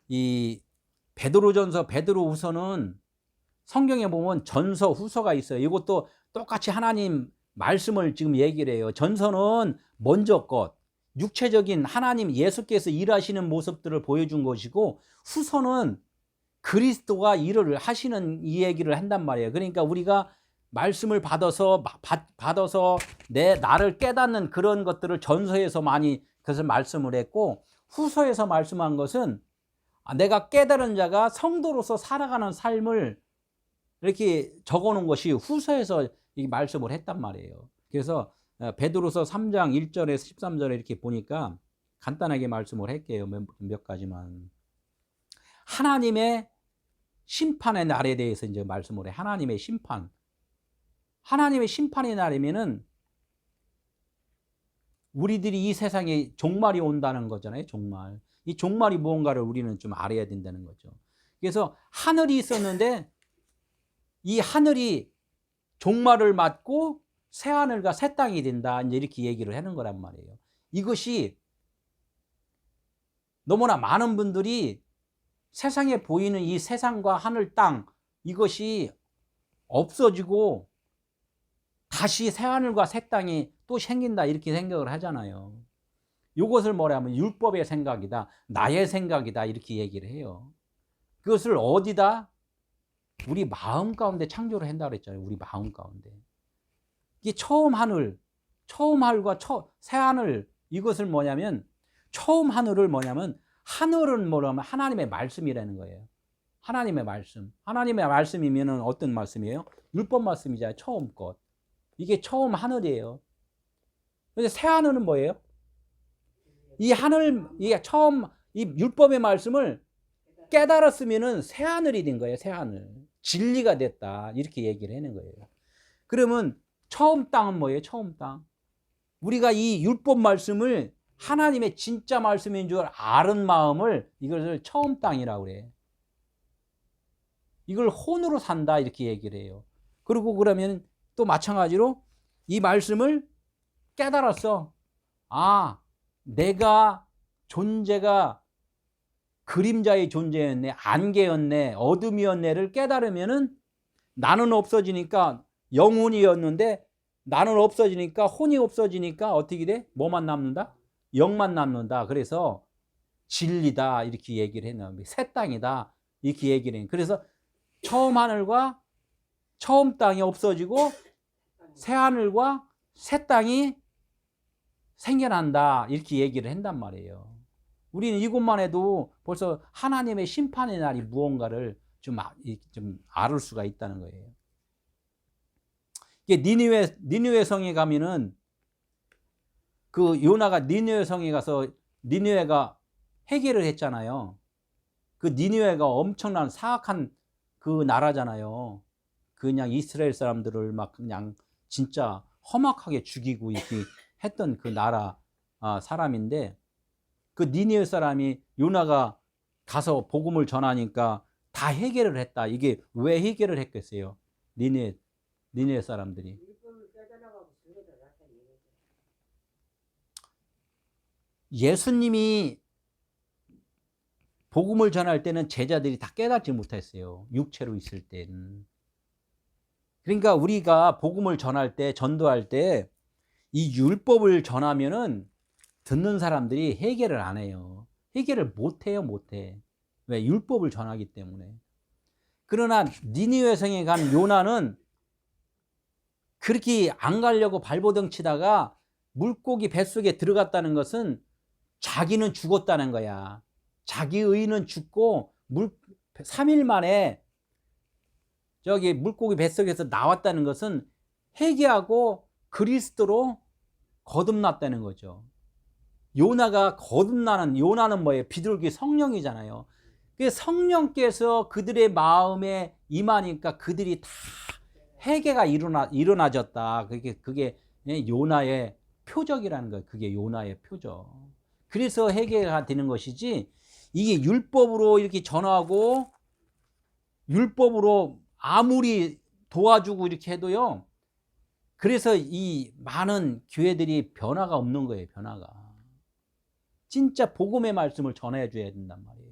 이 베드로전서, 베드로후서는 성경에 보면 전서, 후서가 있어요. 이것도 똑같이 하나님 말씀을 지금 얘기를 해요. 전서는 먼저 것, 육체적인 하나님 예수께서 일하시는 모습들을 보여준 것이고, 후서는 그리스도가 일을 하시는 이 얘기를 한단 말이에요. 그러니까 우리가 말씀을 받아서 나를 깨닫는 그런 것들을 전서에서 많이 그것을 말씀을 했고, 후서에서 말씀한 것은 내가 깨달은 자가 성도로서 살아가는 삶을 이렇게 적어놓은 것이 후서에서 이 말씀을 했단 말이에요. 그래서 베드로서 3장 1절에서 13절에 이렇게 보니까 간단하게 말씀을 할게요. 몇 가지만. 하나님의 심판의 날에 대해서 이제 말씀을 해. 하나님의 심판. 하나님의 심판의 날이면은 우리들이 이 세상에 종말이 온다는 거잖아요. 종말. 이 종말이 무언가를 우리는 좀 알아야 된다는 거죠. 그래서 하늘이 있었는데 이 하늘이 종말을 맞고 새하늘과 새 땅이 된다. 이제 이렇게 얘기를 하는 거란 말이에요. 이것이 너무나 많은 분들이 세상에 보이는 이 세상과 하늘, 땅 이것이 없어지고 다시 새하늘과 새 땅이 또 생긴다 이렇게 생각을 하잖아요. 이것을 뭐라면 율법의 생각이다, 나의 생각이다 이렇게 얘기를 해요. 그것을 어디다? 우리 마음 가운데 창조를 한다 그랬잖아요. 우리 마음 가운데. 이게 처음 하늘과 새하늘 이것을 뭐냐면 처음 하늘을 뭐냐면 하늘은 뭐냐면 하나님의 말씀이라는 거예요. 하나님의 말씀. 하나님의 말씀이면은 어떤 말씀이에요? 율법 말씀이잖아요. 처음 것. 이게 처음 하늘이에요. 근데 새하늘은 뭐예요? 이게 처음 이 율법의 말씀을 깨달았으면은 새하늘이 된 거예요. 새하늘. 진리가 됐다. 이렇게 얘기를 하는 거예요. 그러면 처음 땅은 뭐예요? 처음 땅. 우리가 이 율법 말씀을 하나님의 진짜 말씀인 줄 아는 마음을 이것을 처음 땅이라고 그래. 이걸 혼으로 산다 이렇게 얘기를 해요. 그리고 그러면 또 마찬가지로 이 말씀을 깨달았어. 아, 내가 존재가 그림자의 존재였네, 안개였네, 어둠이었네를 깨달으면은 나는 없어지니까 영혼이었는데 나는 없어지니까 혼이 없어지니까 어떻게 돼? 뭐만 남는다? 영만 남는다. 그래서 진리다 이렇게 얘기를 했나? 새 땅이다 이렇게 얘기를 해. 그래서 처음 하늘과 처음 땅이 없어지고 새 하늘과 새 땅이 생겨난다 이렇게 얘기를 한단 말이에요. 우리는 이것만 해도 벌써 하나님의 심판의 날이 무언가를 좀 알을 수가 있다는 거예요. 이게 니느웨 성에 가면은 그 요나가 니느웨 성에 가서 니느웨가 회개를 했잖아요. 그 니느웨가 엄청난 사악한 그 나라잖아요. 그냥 이스라엘 사람들을 막 그냥 진짜 험악하게 죽이고 이렇게 했던 그 나라 사람인데 그 니느웨 사람이 요나가 가서 복음을 전하니까 다 해결을 했다. 이게 왜 해결을 했겠어요? 니느웨 사람들이. 예수님이 복음을 전할 때는 제자들이 다 깨닫지 못했어요. 육체로 있을 때는. 그러니까 우리가 복음을 전할 때, 전도할 때 이 율법을 전하면은 듣는 사람들이 해결을 안 해요. 해결을 못 해요, 못 해. 왜? 율법을 전하기 때문에. 그러나 니느웨 성에 간 요나는 그렇게 안 가려고 발버둥 치다가 물고기 뱃속에 들어갔다는 것은 자기는 죽었다는 거야. 자기 의는 죽고 3일 만에 저기 물고기 뱃속에서 나왔다는 것은 회개하고 그리스도로 거듭났다는 거죠. 요나가 거듭나는, 요나는 뭐예요? 비둘기 성령이잖아요. 성령께서 그들의 마음에 임하니까 그들이 다 회개가 일어나졌다. 그게 요나의 표적이라는 거예요. 그게 요나의 표적. 그래서 회개가 되는 것이지, 이게 율법으로 이렇게 전하고 율법으로 아무리 도와주고 이렇게 해도요, 그래서 이 많은 교회들이 변화가 없는 거예요. 변화가. 진짜 복음의 말씀을 전해줘야 된단 말이에요.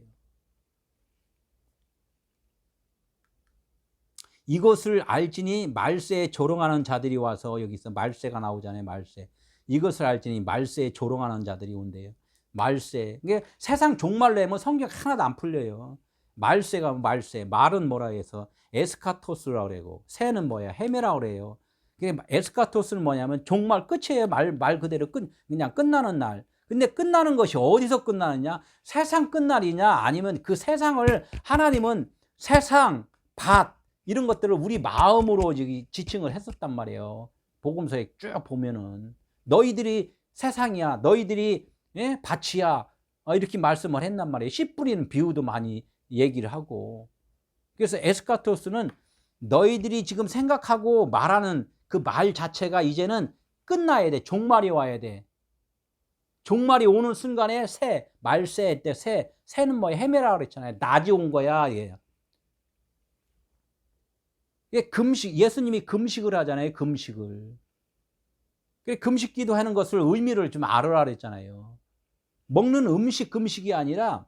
이것을 알지니 말세에 조롱하는 자들이 와서, 여기서 말세가 나오잖아요. 말세. 이것을 알지니 말세에 조롱하는 자들이 온대요. 말세. 이게 세상 종말로 하면 성경 하나도 안 풀려요. 말세가 말세. 말은 뭐라 해서 에스카토스라고 그러고, 세는 뭐야? 헤메라고 그래요. 에스카토스는 뭐냐면 종말 끝이에요. 말 그대로 그냥 끝나는 날. 근데 끝나는 것이 어디서 끝나느냐? 세상 끝날이냐? 아니면 그 세상을 하나님은 세상, 밭 이런 것들을 우리 마음으로 지칭을 했었단 말이에요. 복음서에 쭉 보면은 너희들이 세상이야, 너희들이 밭이야, 이렇게 말씀을 했단 말이에요. 씨 뿌리는 비유도 많이 얘기를 하고. 그래서 에스카토스는 너희들이 지금 생각하고 말하는 그 말 자체가 이제는 끝나야 돼. 종말이 와야 돼. 종말이 오는 순간에 말세 때 새는 뭐 헤매라 그랬잖아요. 낮이 온 거야. 금식, 예수님이 금식을 하잖아요. 금식을. 금식 기도하는 것을 의미를 좀 알아라 그랬잖아요. 먹는 음식 금식이 아니라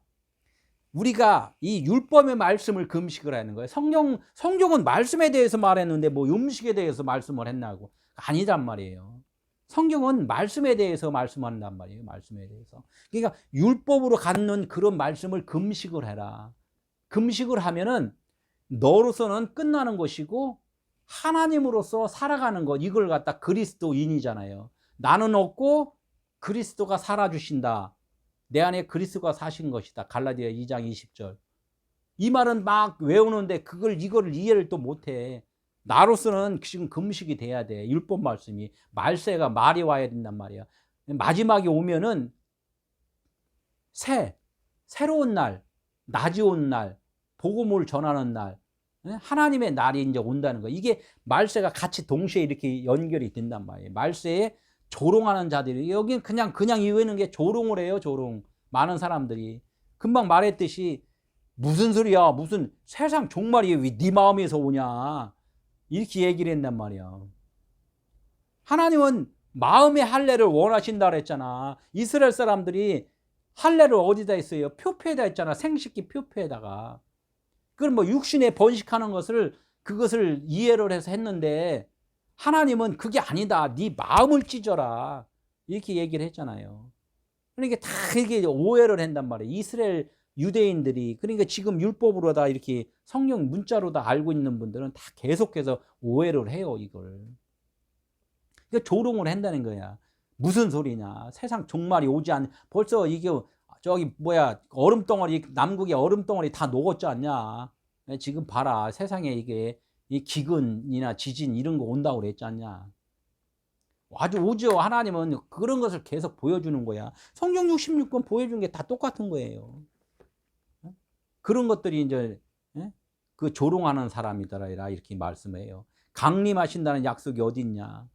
우리가 이 율법의 말씀을 금식을 하는 거예요. 성경은 말씀에 대해서 말했는데 뭐 음식에 대해서 말씀을 했나고? 아니란 말이에요. 성경은 말씀에 대해서 말씀한단 말이에요. 말씀에 대해서. 그러니까 율법으로 갖는 그런 말씀을 금식을 해라. 금식을 하면은 너로서는 끝나는 것이고 하나님으로서 살아가는 것, 이걸 갖다 그리스도인이잖아요. 나는 없고 그리스도가 살아주신다. 내 안에 그리스도가 사신 것이다. 갈라디아 2장 20절. 이 말은 막 외우는데 이거를 이해를 또 못해. 나로서는 지금 금식이 돼야 돼. 율법 말씀이. 말세가 말이 와야 된단 말이야. 마지막에 오면은 새로운 날, 낮이 온 날, 복음을 전하는 날, 하나님의 날이 이제 온다는 거. 이게 말세가 같이 동시에 이렇게 연결이 된단 말이에요. 말세에 조롱하는 자들이, 여기는 그냥 이해하는 게 조롱을 해요. 조롱. 많은 사람들이 금방 말했듯이 무슨 소리야, 무슨 세상 종말이 왜 네 마음에서 오냐, 이렇게 얘기를 했단 말이야. 하나님은 마음의 할례를 원하신다 그랬잖아. 이스라엘 사람들이 할례를 어디다 했어요? 표표에다 했잖아. 생식기 표표에다가. 그걸 뭐 육신에 번식하는 그것을 이해를 해서 했는데, 하나님은 그게 아니다. 네 마음을 찢어라. 이렇게 얘기를 했잖아요. 그러니까 다 이게 오해를 한단 말이에요. 이스라엘 유대인들이. 그러니까 지금 율법으로 다 이렇게 성경 문자로 다 알고 있는 분들은 다 계속해서 오해를 해요, 이걸. 그러니까 조롱을 한다는 거야. 무슨 소리냐. 세상 종말이 오지 않, 벌써 이게 저기 뭐야, 얼음덩어리, 남극의 얼음덩어리 다 녹았지 않냐. 지금 봐라. 세상에 이게 이 기근이나 지진 이런 거 온다고 그랬지 않냐. 아주 오죠. 하나님은 그런 것을 계속 보여주는 거야. 성경 66권 보여준 게 다 똑같은 거예요. 그런 것들이 이제 그 조롱하는 사람이더라 이렇게 말씀해요. 강림하신다는 약속이 어디 있냐.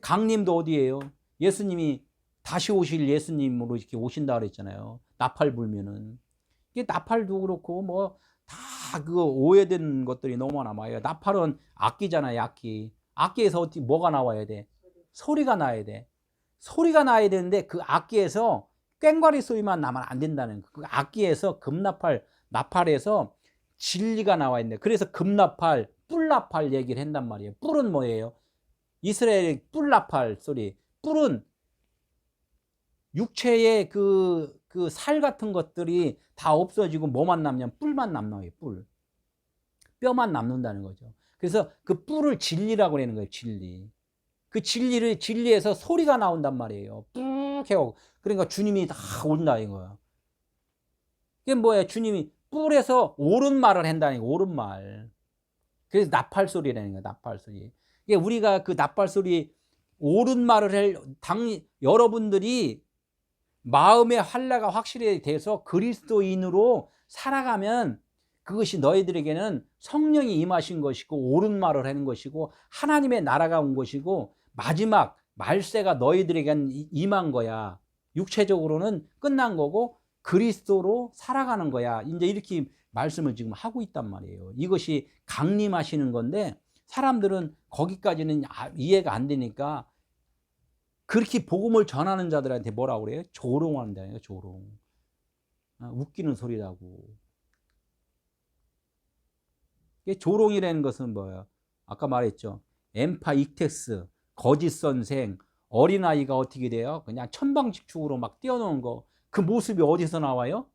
강림도 어디예요? 예수님이 다시 오실 예수님으로 이렇게 오신다 그랬잖아요. 나팔 불면은. 이게 나팔도 그렇고 뭐 다 그 오해된 것들이 너무 많아요. 나팔은 악기잖아요. 악기에서 어떻게 뭐가 나와야 돼? 소리가 나야 돼. 소리가 나야 되는데 그 악기에서 꽹과리 소리만 나면 안 된다는 거. 그 악기에서 나팔에서 진리가 나와 있네. 그래서 금나팔, 뿔나팔 얘기를 한단 말이에요. 뿔은 뭐예요? 이스라엘의 뿔나팔 소리. 뿔은 육체의 그 살 같은 것들이 다 없어지고 뭐만 남냐면 뿔만 남는 거예요. 뼈만 남는다는 거죠. 그래서 그 뿔을 진리라고 하는 거예요. 진리. 그 진리에서 소리가 나온단 말이에요. 뿔 해요. 그러니까 주님이 다 온다 이거야. 이게 뭐야? 주님이 뿔에서 옳은 말을 한다는 거, 옳은 말. 그래서 나팔 소리라는 거야, 나팔 소리. 이게 우리가 그 나팔 소리 옳은 말을 여러분들이 마음의 환례가 확실히 돼서 그리스도인으로 살아가면 그것이 너희들에게는 성령이 임하신 것이고 옳은 말을 하는 것이고 하나님의 나라가 온 것이고 마지막 말세가 너희들에게 임한 거야. 육체적으로는 끝난 거고 그리스도로 살아가는 거야. 이제 이렇게 말씀을 지금 하고 있단 말이에요. 이것이 강림하시는 건데 사람들은 거기까지는 이해가 안 되니까 그렇게 복음을 전하는 자들한테 뭐라고 그래요? 조롱한다요, 조롱. 웃기는 소리라고. 조롱이라는 것은 뭐예요? 아까 말했죠. 엠파 익텍스, 거짓 선생, 어린아이가 어떻게 돼요? 그냥 천방지축으로 막 뛰어노는 거. 그 모습이 어디서 나와요?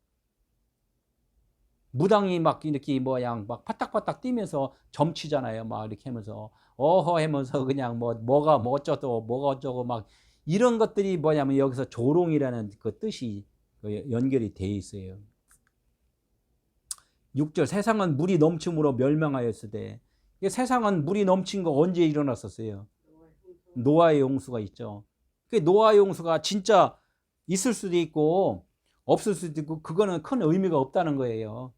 무당이 막 이렇게 막 파딱파딱 뛰면서 점치잖아요. 막 이렇게 하면서 어허 하면서 그냥 뭐가 뭐 어쩌고 뭐가 어쩌고 막 이런 것들이 뭐냐면 여기서 조롱이라는 그 뜻이 연결이 돼 있어요. 6절 세상은 물이 넘침으로 멸망하였으되 세상은 물이 넘친 거 언제 일어났었어요? 노아의 용수가 있죠. 그 노아의 용수가 진짜 있을 수도 있고 없을 수도 있고 그거는 큰 의미가 없다는 거예요.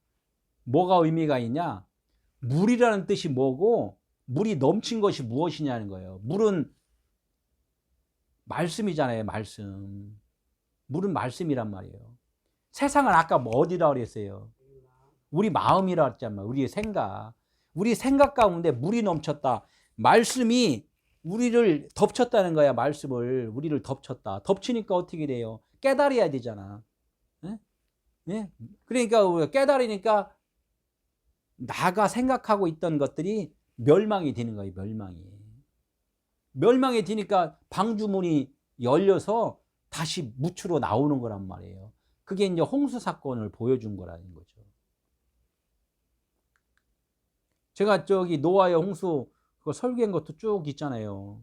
뭐가 의미가 있냐? 물이라는 뜻이 뭐고 물이 넘친 것이 무엇이냐는 거예요. 물은 말씀이잖아요. 말씀. 물은 말씀이란 말이에요. 세상은 아까 뭐 어디라 그랬어요? 우리 마음이라 했잖아요. 우리의 생각. 우리 생각 가운데 물이 넘쳤다. 말씀이 우리를 덮쳤다는 거야. 말씀을 우리를 덮쳤다. 덮치니까 어떻게 돼요? 깨달아야 되잖아. 네? 네? 그러니까 우리가 깨달으니까 나가 생각하고 있던 것들이 멸망이 되는 거예요. 멸망이 되니까 방주문이 열려서 다시 무추로 나오는 거란 말이에요. 그게 이제 홍수 사건을 보여준 거라는 거죠. 제가 저기 노아의 홍수 그거 설계한 것도 쭉 있잖아요.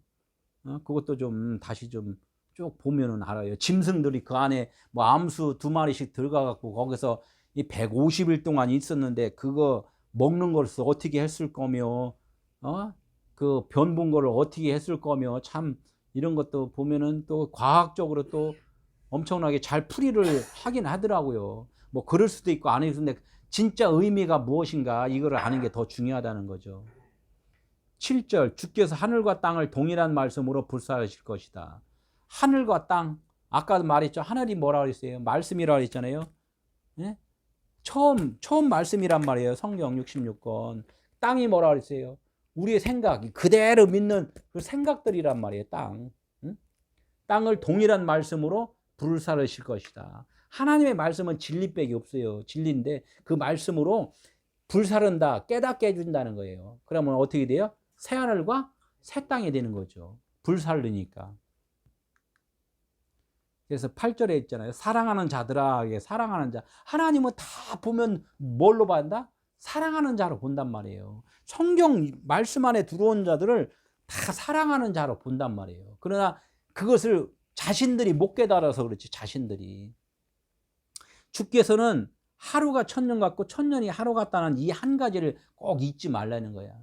그것도 좀 다시 좀 쭉 보면은 알아요. 짐승들이 그 안에 뭐 암수 2마리씩 들어가 갖고 거기서 이 150일 동안 있었는데 그거 먹는 것을 어떻게 했을 거며, 그 변분 거를 어떻게 했을 거며, 참 이런 것도 보면은 또 과학적으로 또 엄청나게 잘 풀이를 하긴 하더라고요. 뭐 그럴 수도 있고 아닐 수도 있는데 진짜 의미가 무엇인가 이거를 아는 게 더 중요하다는 거죠. 7절 주께서 하늘과 땅을 동일한 말씀으로 불사하실 것이다. 하늘과 땅, 아까도 말했죠. 하늘이 뭐라 그랬어요? 말씀이라 그랬잖아요. 예? 처음 말씀이란 말이에요. 성경 66권. 땅이 뭐라 그랬어요? 우리의 생각, 그대로 믿는 그 생각들이란 말이에요. 땅. 응? 땅을 동일한 말씀으로 불사르실 것이다. 하나님의 말씀은 진리밖에 없어요. 진리인데 그 말씀으로 불사른다, 깨닫게 해준다는 거예요. 그러면 어떻게 돼요? 새 하늘과 새 땅이 되는 거죠. 불사르니까. 그래서 8절에 있잖아요. 사랑하는 자들아, 사랑하는 자. 하나님은 다 보면 뭘로 본다? 사랑하는 자로 본단 말이에요. 성경 말씀 안에 들어온 자들을 다 사랑하는 자로 본단 말이에요. 그러나 그것을 자신들이 못 깨달아서 그렇지, 자신들이. 주께서는 하루가 천년 같고 천년이 하루 같다는 이 한 가지를 꼭 잊지 말라는 거야.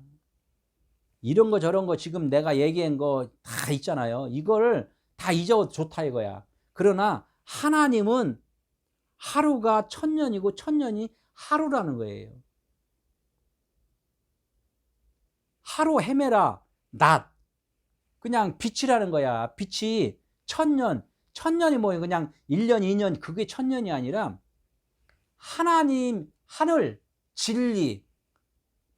이런 거 저런 거 지금 내가 얘기한 거 다 있잖아요. 이걸 다 잊어도 좋다 이거야. 그러나 하나님은 하루가 천년이고 천년이 하루라는 거예요. 하루 헤매라 낮 그냥 빛이라는 거야. 빛이 천년, 천년이 뭐예요? 그냥 1년 2년 그게 천년이 아니라 하나님, 하늘, 진리,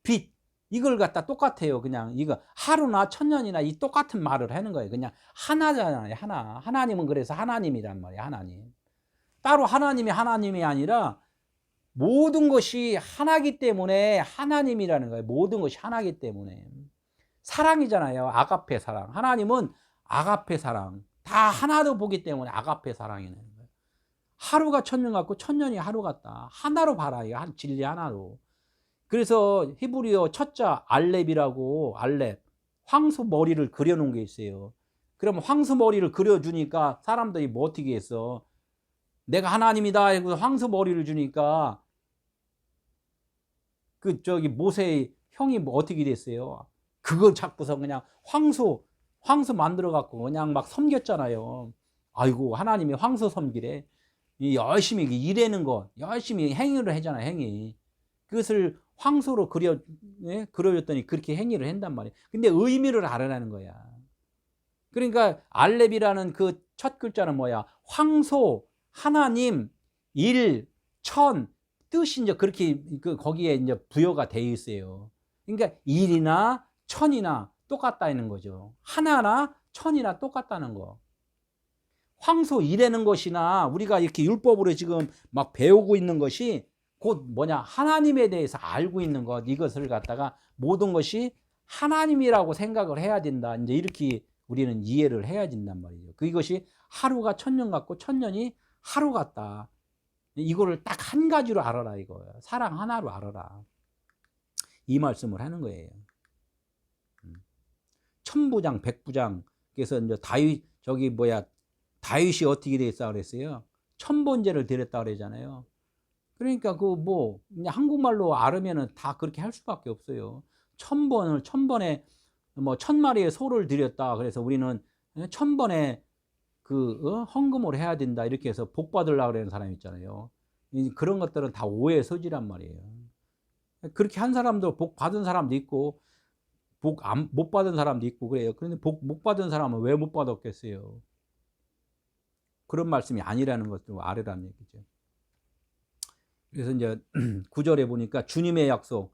빛 이걸 갖다 똑같아요. 그냥 이거 하루나 천년이나 이 똑같은 말을 하는 거예요. 그냥 하나잖아요. 하나. 하나님은 그래서 하나님이란 말이에요. 하나님. 따로 하나님이 아니라 모든 것이 하나기 때문에 하나님이라는 거예요. 모든 것이 하나기 때문에. 사랑이잖아요. 아가페 사랑. 하나님은 아가페 사랑. 다 하나로 보기 때문에 아가페 사랑이라는 거예요. 하루가 천년 같고 천년이 하루 같다. 하나로 봐라. 진리 하나로. 그래서 히브리어 첫자 알렙이라고 알렙 황소 머리를 그려놓은 게 있어요. 그러면 황소 머리를 그려주니까 사람들이 뭐 어떻게 했어? 내가 하나님이다 하고 황소 머리를 주니까 그 저기 모세의 형이 뭐 어떻게 됐어요? 그걸 잡고서 그냥 황소 만들어 갖고 그냥 막 섬겼잖아요. 아이고 하나님이 황소 섬기래. 이 열심히 일하는 거 열심히 행위를 하잖아요. 행위. 그것을 황소로 그려줬더니 그렇게 행위를 한단 말이에요. 근데 의미를 알아내는 거야. 그러니까 알렙이라는 그 첫 글자는 뭐야? 황소, 하나님, 일, 천 뜻이 이제 그렇게 거기에 이제 부여가 돼 있어요. 그러니까 일이나 천이나 똑같다는 거죠. 하나나 천이나 똑같다는 거. 황소 일하는 것이나 우리가 이렇게 율법으로 지금 막 배우고 있는 것이 곧 뭐냐? 하나님에 대해서 알고 있는 것, 이것을 갖다가 모든 것이 하나님이라고 생각을 해야 된다. 이제 이렇게 우리는 이해를 해야 된단 말이죠. 그것이 하루가 천년 같고 천년이 하루 같다. 이거를 딱 한 가지로 알아라 이거예요. 사랑 하나로 알아라. 이 말씀을 하는 거예요. 천부장, 백부장. 그래서 이제 다윗이 어떻게 됐다 그랬어요? 천번제를 드렸다 그러잖아요. 그러니까 그냥 한국말로 알으면은 다 그렇게 할 수밖에 없어요. 천번에 뭐 1000마리의 소를 드렸다. 그래서 우리는 1000번에 헌금을 해야 된다. 이렇게 해서 복 받으려고 그러는 사람 있잖아요. 그런 것들은 다 오해의 소지란 말이에요. 그렇게 한 사람도 복 받은 사람도 있고 못 받은 사람도 있고 그래요. 그런데 복 못 받은 사람은 왜 못 받았겠어요? 그런 말씀이 아니라는 것도 알으라는 얘기죠. 그래서 이제 9절에 보니까 주님의 약속,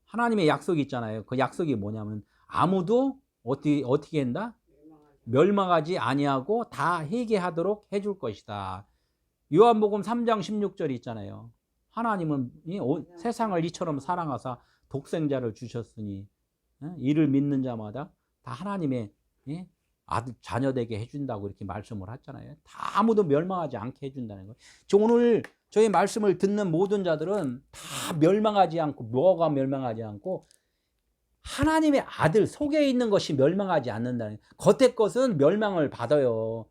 하나님의 약속이 있잖아요. 그 약속이 뭐냐면 아무도 어떻게 한다? 멸망하지 아니하고 다 회개하도록 해줄 것이다. 요한복음 3장 16절이 있잖아요. 하나님은 세상을 이처럼 사랑하사 독생자를 주셨으니 이를 믿는 자마다 다 하나님의 아들 자녀되게 해준다고 이렇게 말씀을 하잖아요. 다 아무도 멸망하지 않게 해준다는 거예요. 오늘 저희 말씀을 듣는 모든 자들은 다 멸망하지 않고 뭐가 멸망하지 않고 하나님의 아들 속에 있는 것이 멸망하지 않는다는 거예요. 겉의 것은 멸망을 받아요.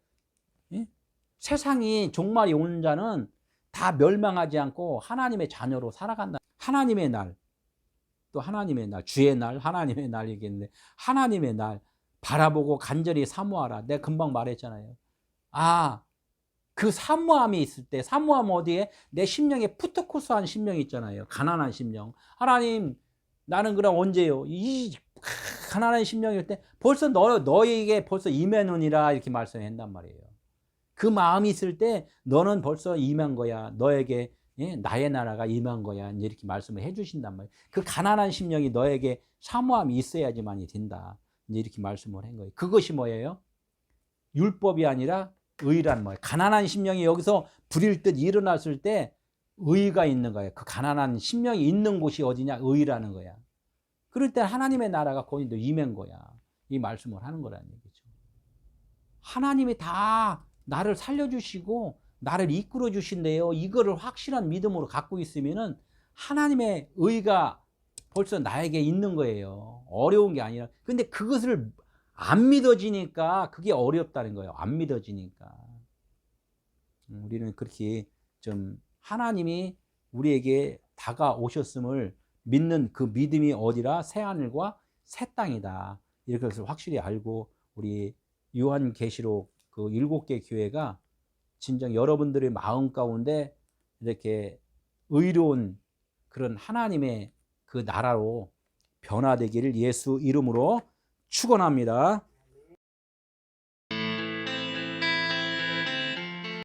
세상이 종말이 오는 자는 다 멸망하지 않고 하나님의 자녀로 살아간다. 하나님의 날, 또 하나님의 날, 주의 날, 하나님의 날이겠는데 하나님의 날 바라보고 간절히 사모하라. 내가 금방 말했잖아요. 그 사모함이 있을 때, 사모함 어디에? 내 심령에 푸트코스한 심령이 있잖아요. 가난한 심령. 하나님, 나는 그럼 언제요? 이 가난한 심령일 때 벌써 너에게 벌써 임하느니라 이렇게 말씀한단 말이에요. 그 마음이 있을 때 너는 벌써 임한 거야. 너에게 나의 나라가 임한 거야. 이렇게 말씀을 해주신단 말이에요. 그 가난한 심령이 너에게 사모함이 있어야지만이 된다. 이렇게 말씀을 한 거예요. 그것이 뭐예요? 율법이 아니라 의란 말이에요. 가난한 심령이 여기서 불일 듯 일어났을 때 의가 있는 거예요. 그 가난한 심령이 있는 곳이 어디냐? 의라는 거야. 그럴 때 하나님의 나라가 거기 임한 거야. 이 말씀을 하는 거라는 얘기죠. 하나님이 다 나를 살려주시고 나를 이끌어 주신대요. 이거를 확실한 믿음으로 갖고 있으면은 하나님의 의가 벌써 나에게 있는 거예요. 어려운 게 아니라. 근데 그것을 안 믿어지니까 그게 어렵다는 거예요. 안 믿어지니까. 우리는 그렇게 좀 하나님이 우리에게 다가오셨음을 믿는 그 믿음이 어디라? 새하늘과 새 땅이다. 이렇게 확실히 알고 우리 요한계시록 그 7개 교회가 진정 여러분들의 마음 가운데 이렇게 의로운 그런 하나님의 그 나라로 변화되기를 예수 이름으로 축원합니다.